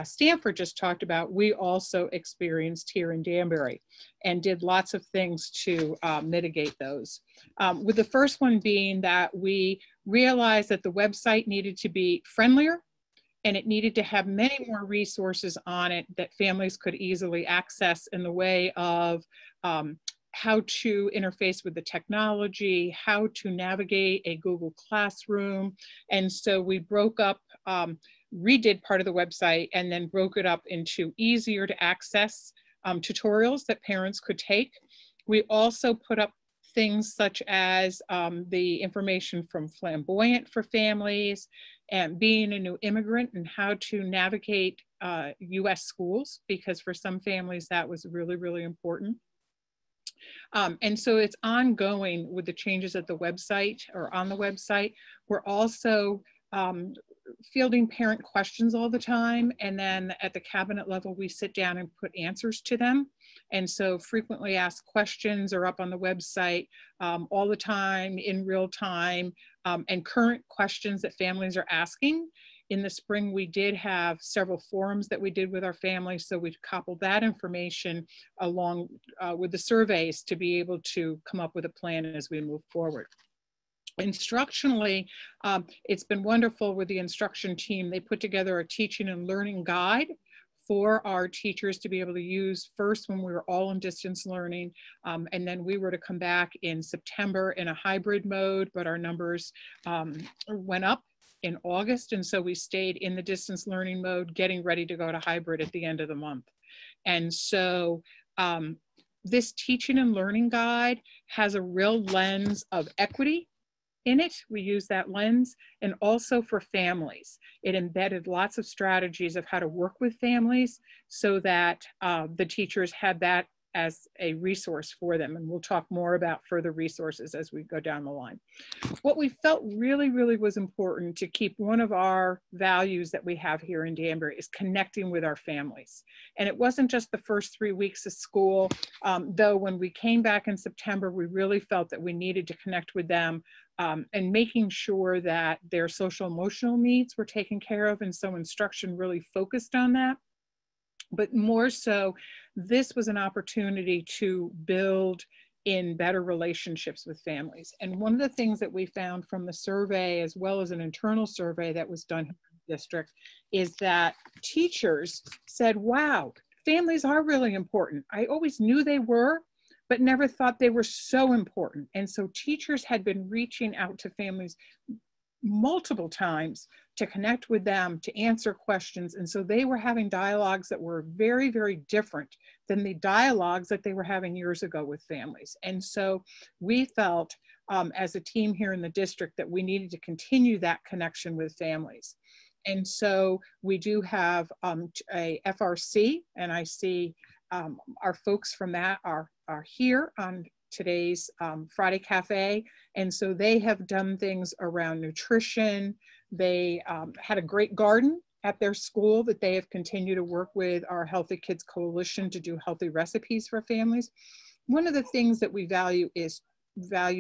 Stanford just talked about, we also experienced here in Danbury and did lots of things to mitigate those. With the first one being that we realized that the website needed to be friendlier, and it needed to have many more resources on it that families could easily access in the way of how to interface with the technology, how to navigate a Google Classroom. And so we broke up, redid part of the website and then broke it up into easier to access tutorials that parents could take. We also put up things such as the information from Flamboyant for families and being a new immigrant and how to navigate US schools, because for some families that was really, really important. And so it's ongoing with the changes at the website or on the website. We're also fielding parent questions all the time. And then at the cabinet level, we sit down and put answers to them. And so frequently asked questions are up on the website all the time, in real time, and current questions that families are asking. In the spring, we did have several forums that we did with our families. So we coupled that information along with the surveys to be able to come up with a plan as we move forward. Instructionally, it's been wonderful with the instruction team. They put together a teaching and learning guide for our teachers to be able to use first when we were all in distance learning. And then we were to come back in September in a hybrid mode, but our numbers went up in August. And so we stayed in the distance learning mode, getting ready to go to hybrid at the end of the month. And so this teaching and learning guide has a real lens of equity in it. We use that lens, and also for families. It embedded lots of strategies of how to work with families so that the teachers had that as a resource for them. And we'll talk more about further resources as we go down the line. What we felt really, really was important to keep one of our values that we have here in Danbury is connecting with our families. And it wasn't just the first 3 weeks of school, though when we came back in September, we really felt that we needed to connect with them and making sure that their social emotional needs were taken care of. And so instruction really focused on that. But more so, this was an opportunity to build in better relationships with families. And one of the things that we found from the survey, as well as an internal survey that was done in the district, is that teachers said, wow, families are really important. I always knew they were, but never thought they were so important. And so teachers had been reaching out to families multiple times to connect with them, to answer questions. And so they were having dialogues that were very, very different than the dialogues that they were having years ago with families. And so we felt as a team here in the district that we needed to continue that connection with families. And so we do have a FRC, and I see our folks from that are here on today's Friday Cafe. And so they have done things around nutrition. They had a great garden at their school that they have continued to work with our Healthy Kids Coalition to do healthy recipes for families. One of the things that we value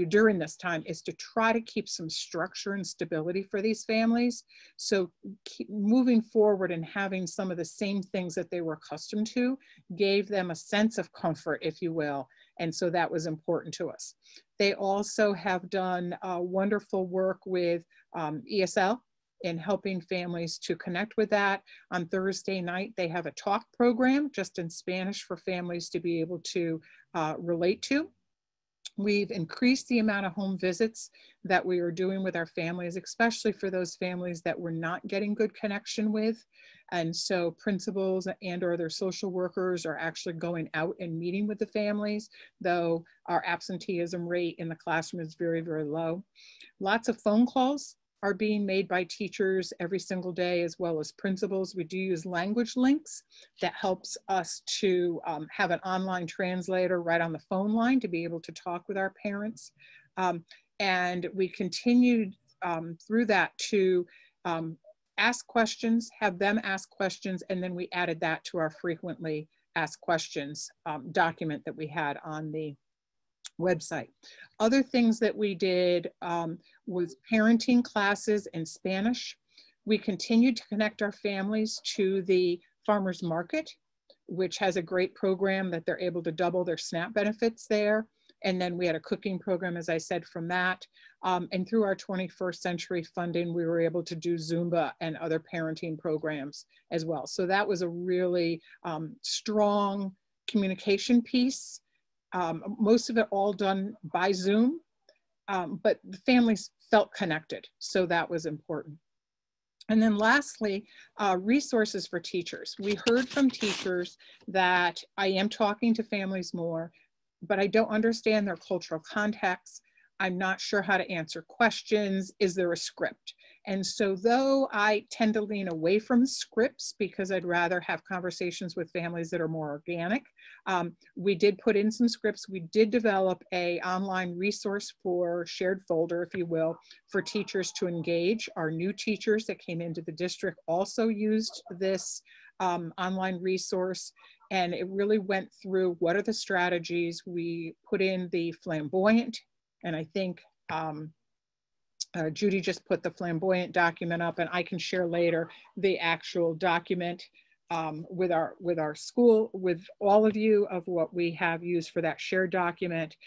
during this time is to try to keep some structure and stability for these families. So keep moving forward and having some of the same things that they were accustomed to gave them a sense of comfort, if you will. And so that was important to us. They also have done wonderful work with ESL in helping families to connect with that. On Thursday night, they have a talk program just in Spanish for families to be able to relate to. We've increased the amount of home visits that we are doing with our families, especially for those families that we're not getting good connection with. And so principals and or their social workers are actually going out and meeting with the families, though our absenteeism rate in the classroom is very, very low. Lots of phone calls are being made by teachers every single day, as well as principals. We do use language links that helps us to have an online translator right on the phone line to be able to talk with our parents. And we continued through that to ask questions, have them ask questions, and then we added that to our frequently asked questions document that we had on the website. Other things that we did was parenting classes in Spanish. We continued to connect our families to the farmers market, which has a great program that they're able to double their SNAP benefits there. And then we had a cooking program, as I said, from that. And through our 21st Century funding, we were able to do Zumba and other parenting programs as well. So that was a really strong communication piece. Most of it all done by Zoom, but the families felt connected. So that was important. And then lastly, resources for teachers. We heard from teachers that I am talking to families more, but I don't understand their cultural context. I'm not sure how to answer questions. Is there a script? And so though I tend to lean away from scripts because I'd rather have conversations with families that are more organic, we did put in some scripts. We did develop an online resource for shared folder, if you will, for teachers to engage. Our new teachers that came into the district also used this online resource. And it really went through what are the strategies. We put in the flamboyant, and I think Judy just put the flamboyant document up, and I can share later the actual document with our school, with all of you, of what we have used for that shared document.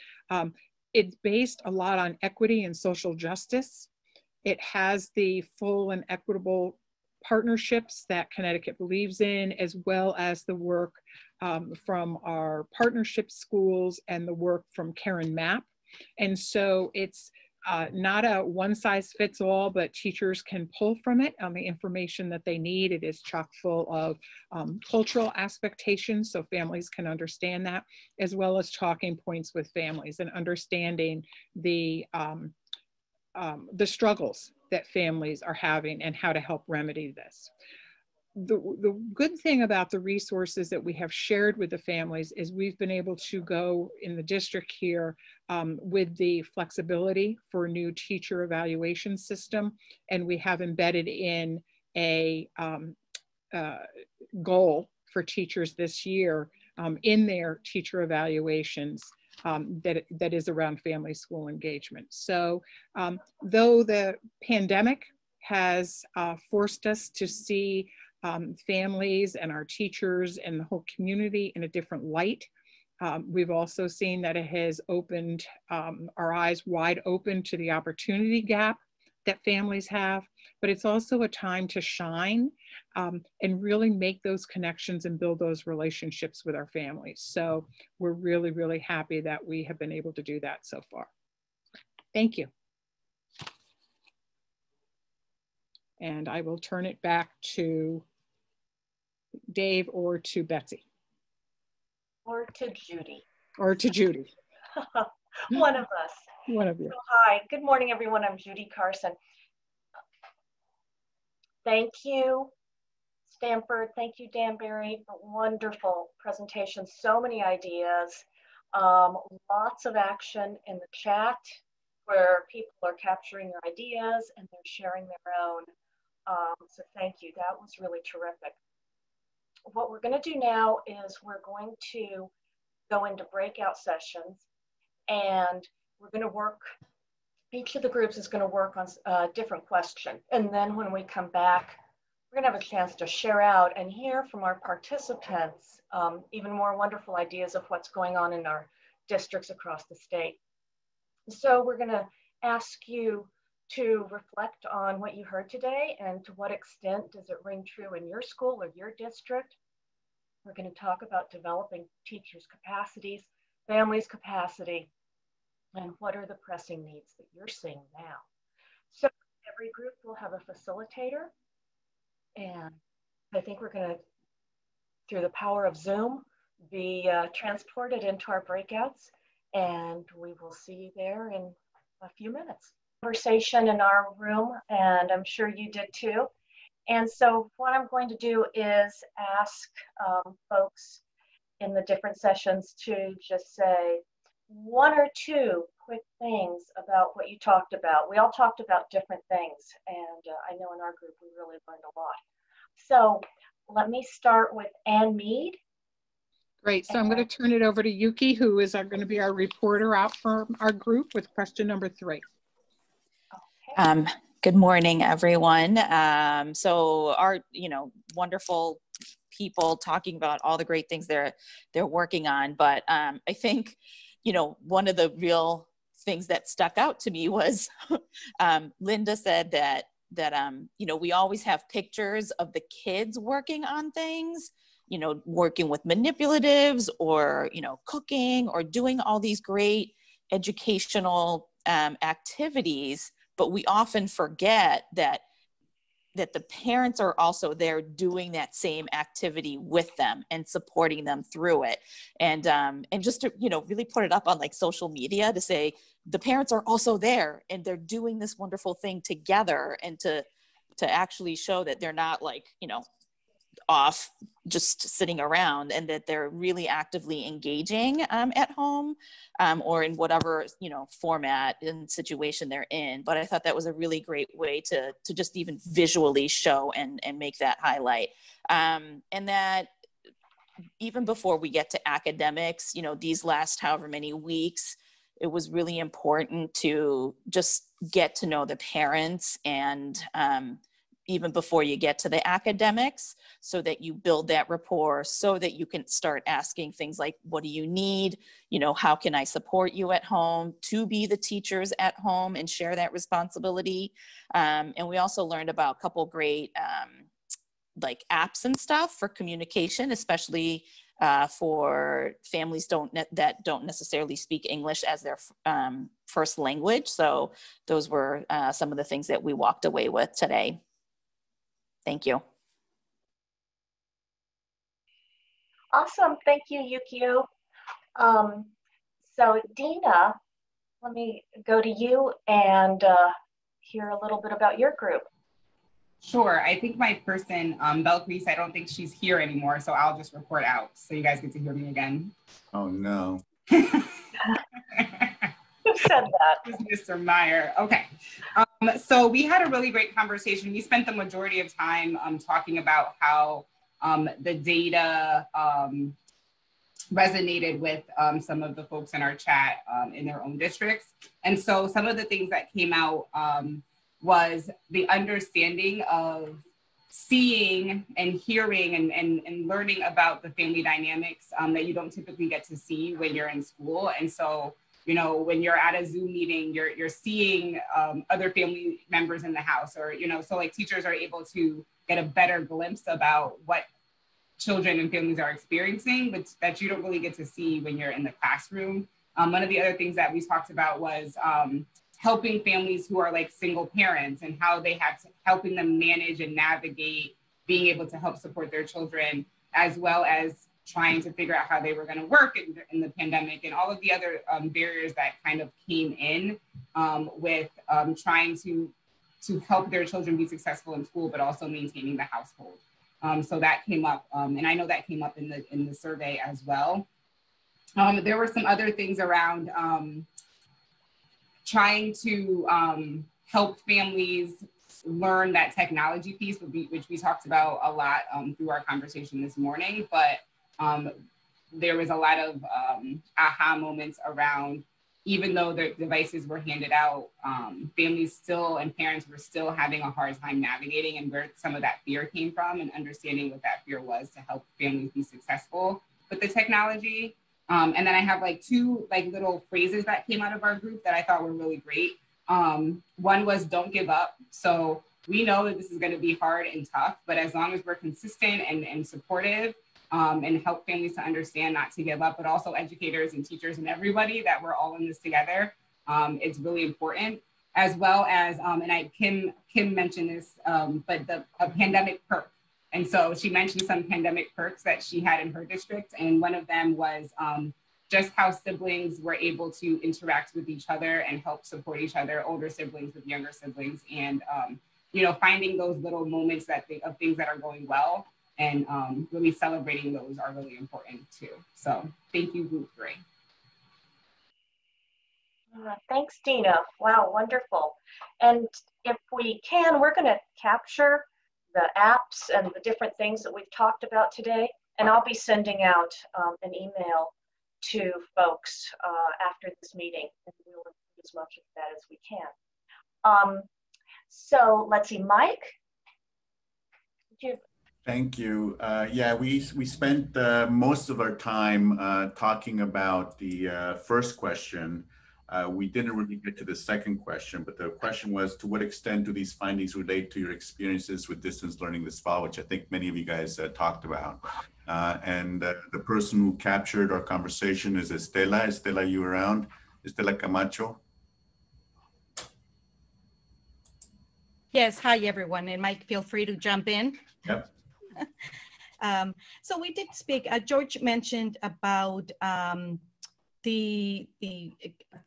It's based a lot on equity and social justice. It has the full and equitable partnerships that Connecticut believes in, as well as the work from our partnership schools and the work from Karen Mapp. And so it's not a one size fits all, but teachers can pull from it on the information that they need. It is chock full of cultural expectations, so families can understand that, as well as talking points with families and understanding the struggles that families are having and how to help remedy this. The good thing about the resources that we have shared with the families is we've been able to go in the district here with the flexibility for a new teacher evaluation system. And we have embedded in a goal for teachers this year in their teacher evaluations that is around family school engagement. So though the pandemic has forced us to see families and our teachers and the whole community in a different light, we've also seen that it has opened our eyes wide open to the opportunity gap that families have, but it's also a time to shine and really make those connections and build those relationships with our families. So we're really, really happy that we have been able to do that so far. Thank you. And I will turn it back to Dave or to Betsy. Or to Judy. Or to Judy. One of us. One of you. So, hi, good morning, everyone. I'm Judy Carson. Thank you, Stanford. Thank you, Danbury. Wonderful presentation. So many ideas. Lots of action in the chat where people are capturing their ideas and they're sharing their own. So thank you. That was really terrific. What we're going to do now is we're going to go into breakout sessions, and we're going to work, each of the groups is going to work on a different question. And then when we come back, we're going to have a chance to share out and hear from our participants even more wonderful ideas of what's going on in our districts across the state. So we're going to ask you to reflect on what you heard today and to what extent does it ring true in your school or your district. We're going to talk about developing teachers' capacities, families' capacity, and what are the pressing needs that you're seeing now. So every group will have a facilitator, and I think we're going to, through the power of Zoom, be transported into our breakouts, and we will see you there in a few minutes. Conversation in our room, and I'm sure you did too. And so what I'm going to do is ask folks in the different sessions to just say one or two quick things about what you talked about. We all talked about different things, and I know in our group we really learned a lot. So let me start with Ann Mead. Great. So I'm going to turn it over to Yuki, who is going to be our reporter out from our group with question number 3. Okay. Good morning, everyone. So our, wonderful people talking about all the great things they're working on. But I think, one of the real things that stuck out to me was Linda said that we always have pictures of the kids working on things, working with manipulatives or, cooking or doing all these great educational activities. But we often forget that the parents are also there doing that same activity with them and supporting them through it. And just to, really put it up on like social media to say the parents are also there and they're doing this wonderful thing together, and to actually show that they're not like, off just sitting around, and that they're really actively engaging at home or in whatever format and situation they're in. But I thought that was a really great way to just even visually show and make that highlight, and that even before we get to academics, these last however many weeks, it was really important to just get to know the parents, and even before you get to the academics, so that you build that rapport, so that you can start asking things like, what do you need? How can I support you at home, to be the teachers at home and share that responsibility. And we also learned about a couple great like apps and stuff for communication, especially for families that don't necessarily speak English as their first language. So those were some of the things that we walked away with today. Thank you. Awesome. Thank you, Yukio. So Dina, let me go to you and hear a little bit about your group. Sure. I think my person, Belkreese, I don't think she's here anymore, so I'll just report out so you guys get to hear me again. Oh, no. Who said that? Mr. Meyer. Okay. So we had a really great conversation. We spent the majority of time talking about how the data resonated with some of the folks in our chat in their own districts. And so some of the things that came out was the understanding of seeing and hearing and learning about the family dynamics that you don't typically get to see when you're in school. And so, when you're at a Zoom meeting, you're seeing other family members in the house, or, so like teachers are able to get a better glimpse about what children and families are experiencing, but that you don't really get to see when you're in the classroom. One of the other things that we talked about was helping families who are like single parents, and how they have to, helping them manage and navigate being able to help support their children, as well as trying to figure out how they were going to work in the pandemic, and all of the other barriers that kind of came in with trying to help their children be successful in school, but also maintaining the household. So that came up, and I know that came up in the survey as well. There were some other things around trying to help families learn that technology piece, which we talked about a lot through our conversation this morning, but there was a lot of aha moments around, even though the devices were handed out, families still and parents were still having a hard time navigating, and where some of that fear came from, and understanding what that fear was to help families be successful with the technology. And then I have like two like little phrases that came out of our group that I thought were really great. One was don't give up. So we know that this is going to be hard and tough, but as long as we're consistent and supportive, and help families to understand not to give up, but also educators and teachers and everybody that we're all in this together. It's really important, as well as, and Kim mentioned this, but a pandemic perk. And so she mentioned some pandemic perks that she had in her district. And one of them was just how siblings were able to interact with each other and help support each other, older siblings with younger siblings. And, you know, finding those little moments of things that are going well and really celebrating those are really important too. So thank you, Group 3. Thanks, Dina. Wow, wonderful. And if we can, we're going to capture the apps and the different things that we've talked about today. And I'll be sending out an email to folks after this meeting, and we'll include as much of that as we can. So let's see, Mike. Thank you. Yeah, we spent most of our time talking about the first question. We didn't really get to the second question, but the question was, to what extent do these findings relate to your experiences with distance learning this fall, which I think many of you guys talked about. And the person who captured our conversation is Estela. Estela, you around? Estela Camacho? Yes, hi everyone, and Mike, feel free to jump in. Yep. So we did speak, George mentioned about the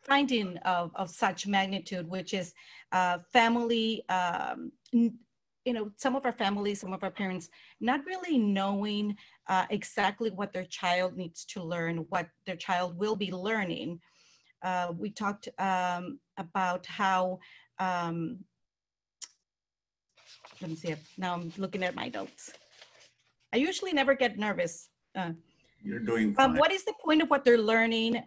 finding of such magnitude, which is family, you know, some of our families, some of our parents not really knowing exactly what their child needs to learn, what their child will be learning. We talked about how, let me see, now I'm looking at my notes. I usually never get nervous. You're doing fine. What is the point of what they're learning?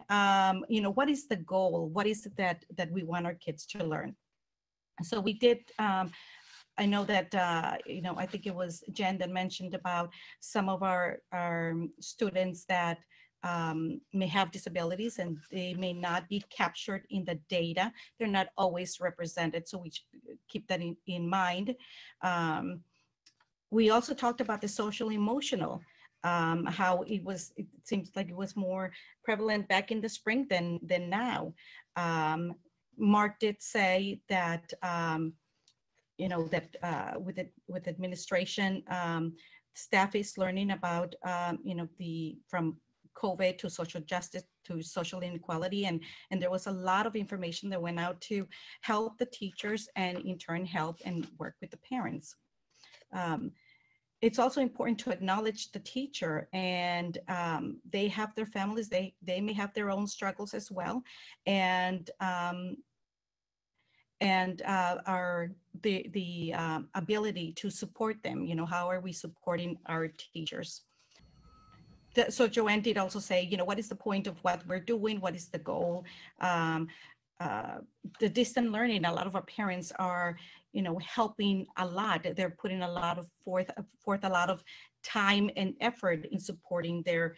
You know, what is the goal? What is it that we want our kids to learn? So we did, I know that, you know, I think it was Jen that mentioned about some of our students that may have disabilities and they may not be captured in the data. They're not always represented, so we should keep that in mind. We also talked about the social emotional, how it seems like it was more prevalent back in the spring than now. Mark did say that, you know, that with administration, staff is learning about, you know, from COVID to social justice to social inequality. And there was a lot of information that went out to help the teachers and in turn help and work with the parents. It's also important to acknowledge the teacher, and they have their families, they may have their own struggles as well. And the ability to support them, you know, how are we supporting our teachers? So Joanne did also say, you know, what is the point of what we're doing? What is the goal? The distant learning, a lot of our parents are, you know, helping a lot. They're putting a lot of forth a lot of time and effort in supporting their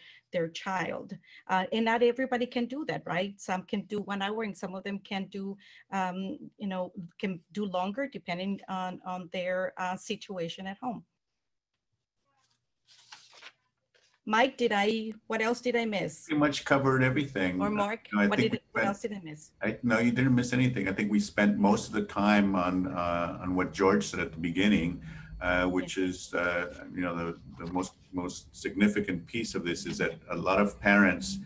child. And not everybody can do that, right? Some can do 1 hour and some of them can do, you know, can do longer depending on their situation at home. Mike, what else did I miss? Pretty much covered everything. Or Mark, what else did I miss? No, you didn't miss anything. I think we spent most of the time on what George said at the beginning, which is, you know, the most significant piece of this is that a lot of parents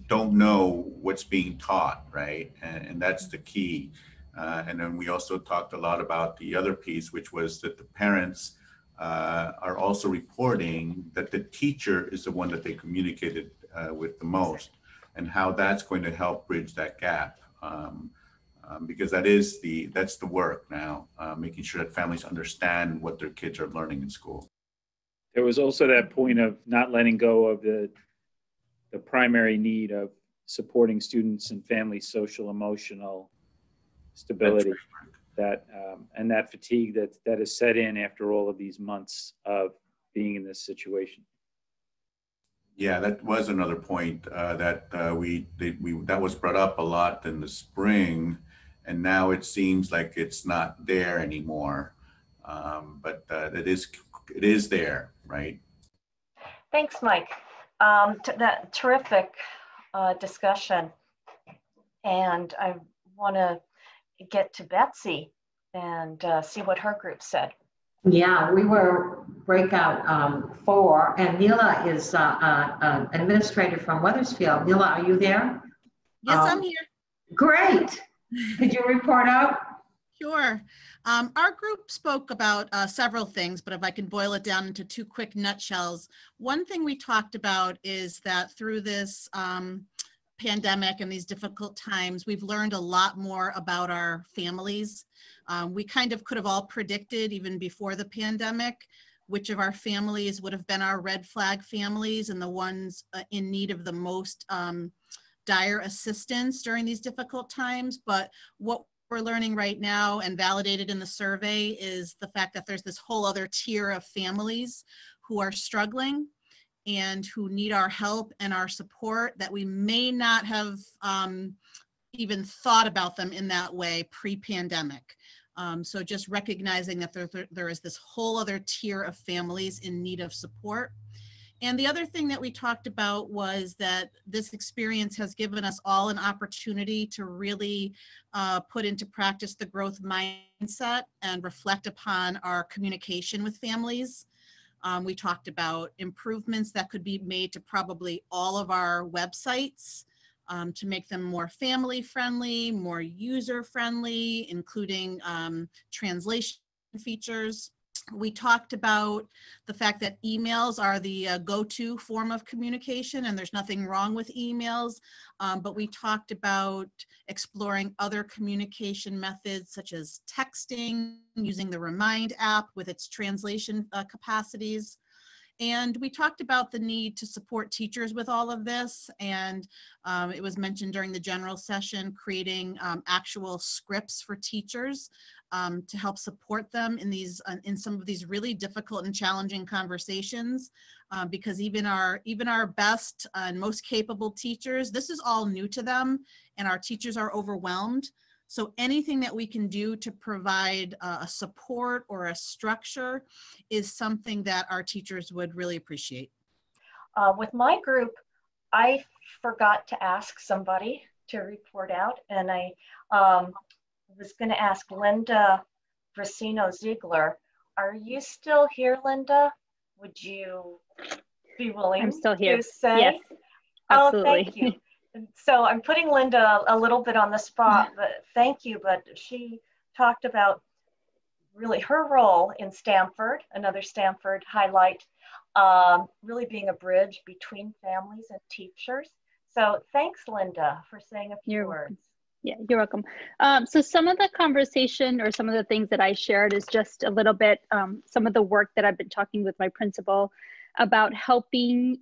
don't know what's being taught, right? And that's the key. And then we also talked a lot about the other piece, which was that the parents are also reporting that the teacher is the one that they communicated with the most, and how that's going to help bridge that gap. Because that's the work now, making sure that families understand what their kids are learning in school. There was also that point of not letting go of the primary need of supporting students and families' social emotional stability. And that fatigue that is set in after all of these months of being in this situation. Yeah, that was another point that that was brought up a lot in the spring, and now it seems like it's not there anymore. But it is there, right? Thanks, Mike. That terrific discussion. And I want to get to Betsy and see what her group said. Yeah, we were breakout 4, and Neela is an administrator from Weathersfield. Neela, are you there? Yes, I'm here. Great. Could you report out? Sure. Our group spoke about several things, but if I can boil it down into 2 quick nutshells, one thing we talked about is that through this pandemic and these difficult times, we've learned a lot more about our families. We kind of could have all predicted even before the pandemic which of our families would have been our red flag families and the ones in need of the most dire assistance during these difficult times. But what we're learning right now and validated in the survey is the fact that there's this whole other tier of families who are struggling and who need our help and our support that we may not have even thought about them in that way pre-pandemic. So just recognizing that there is this whole other tier of families in need of support. And the other thing that we talked about was that this experience has given us all an opportunity to really put into practice the growth mindset and reflect upon our communication with families. We talked about improvements that could be made to probably all of our websites to make them more family friendly, more user friendly, including translation features. We talked about the fact that emails are the go-to form of communication, and there's nothing wrong with emails, but we talked about exploring other communication methods such as texting, using the Remind app with its translation capacities. And we talked about the need to support teachers with all of this. And it was mentioned during the general session, creating actual scripts for teachers to help support them in some of these really difficult and challenging conversations. Because even our best and most capable teachers, this is all new to them, and our teachers are overwhelmed. So anything that we can do to provide a support or a structure is something that our teachers would really appreciate. With my group, I forgot to ask somebody to report out, and I was going to ask Linda Brasino Ziegler. Are you still here, Linda? Would you be willing I'm still here. to say? Yes, absolutely. Oh, thank you. So I'm putting Linda a little bit on the spot, but thank you. But she talked about really her role in Stanford, another Stanford highlight, really being a bridge between families and teachers. So thanks, Linda, for saying a few words. Yeah, you're welcome. So some of the conversation or some of the things that I shared is just a little bit, some of the work that I've been talking with my principal about helping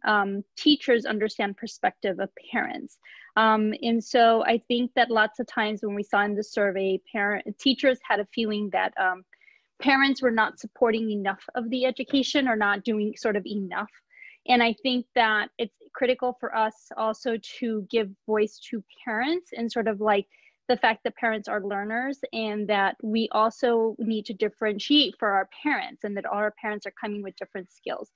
teachers understand perspective of parents. And so I think that lots of times when we saw in the survey, teachers had a feeling that parents were not supporting enough of the education or not doing sort of enough. And I think that it's critical for us also to give voice to parents and sort of like the fact that parents are learners, and that we also need to differentiate for our parents, and that all our parents are coming with different skills.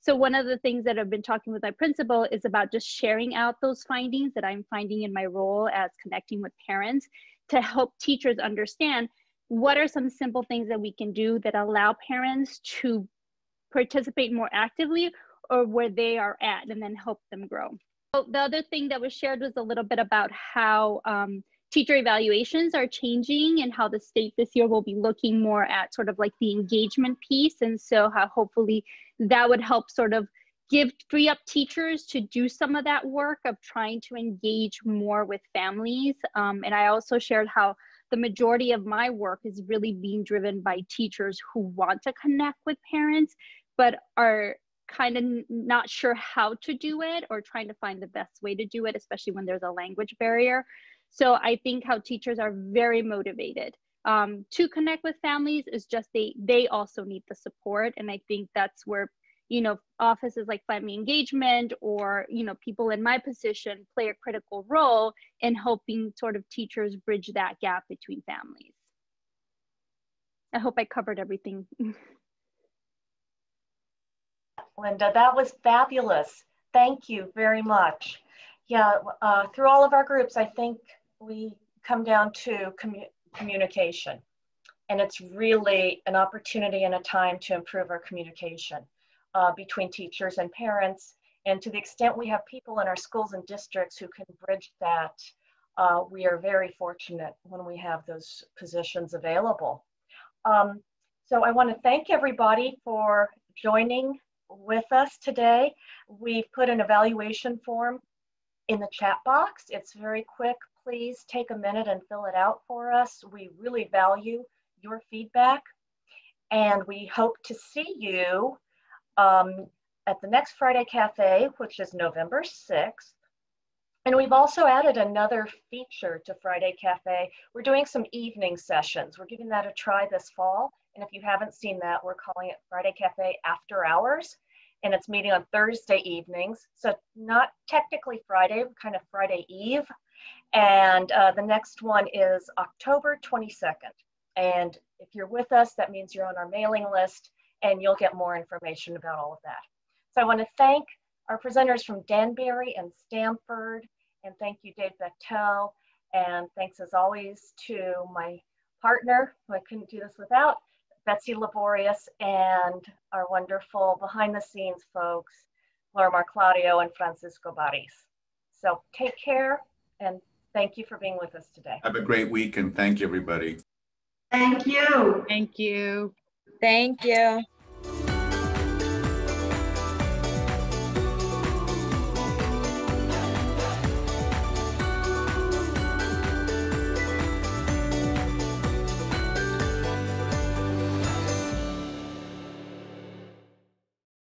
So one of the things that I've been talking with my principal is about just sharing out those findings that I'm finding in my role as connecting with parents to help teachers understand what are some simple things that we can do that allow parents to participate more actively or where they are at, and then help them grow. So the other thing that was shared was a little bit about how teacher evaluations are changing and how the state this year will be looking more at sort of like the engagement piece. And so how hopefully that would help sort of free up teachers to do some of that work of trying to engage more with families. And I also shared how the majority of my work is really being driven by teachers who want to connect with parents, but are kind of not sure how to do it or trying to find the best way to do it, especially when there's a language barrier. So I think how teachers are very motivated to connect with families is just they also need the support. And I think that's where, you know, offices like family engagement or, you know, people in my position play a critical role in helping sort of teachers bridge that gap between families. I hope I covered everything. Linda. That was fabulous. Thank you very much. Yeah, through all of our groups, I think we come down to communication. And it's really an opportunity and a time to improve our communication between teachers and parents. And to the extent we have people in our schools and districts who can bridge that, we are very fortunate when we have those positions available. So I want to thank everybody for joining with us today. We've put an evaluation form in the chat box. It's very quick. Please take a minute and fill it out for us. We really value your feedback, and we hope to see you at the next Friday Cafe, which is November 6th. And we've also added another feature to Friday Cafe. We're doing some evening sessions. We're giving that a try this fall. And if you haven't seen that, we're calling it Friday Cafe After Hours. And it's meeting on Thursday evenings. So not technically Friday, kind of Friday Eve. And the next one is October 22nd. And if you're with us, that means you're on our mailing list and you'll get more information about all of that. So I want to thank our presenters from Danbury and Stamford, and thank you, Dave Bechtel, and thanks as always to my partner, who I couldn't do this without, Betsy Laborious, and our wonderful behind the scenes folks, Laura Marclaudio and Francisco Baris. So take care, and thank you for being with us today. Have a great week, and thank you, everybody. Thank you. Thank you. Thank you.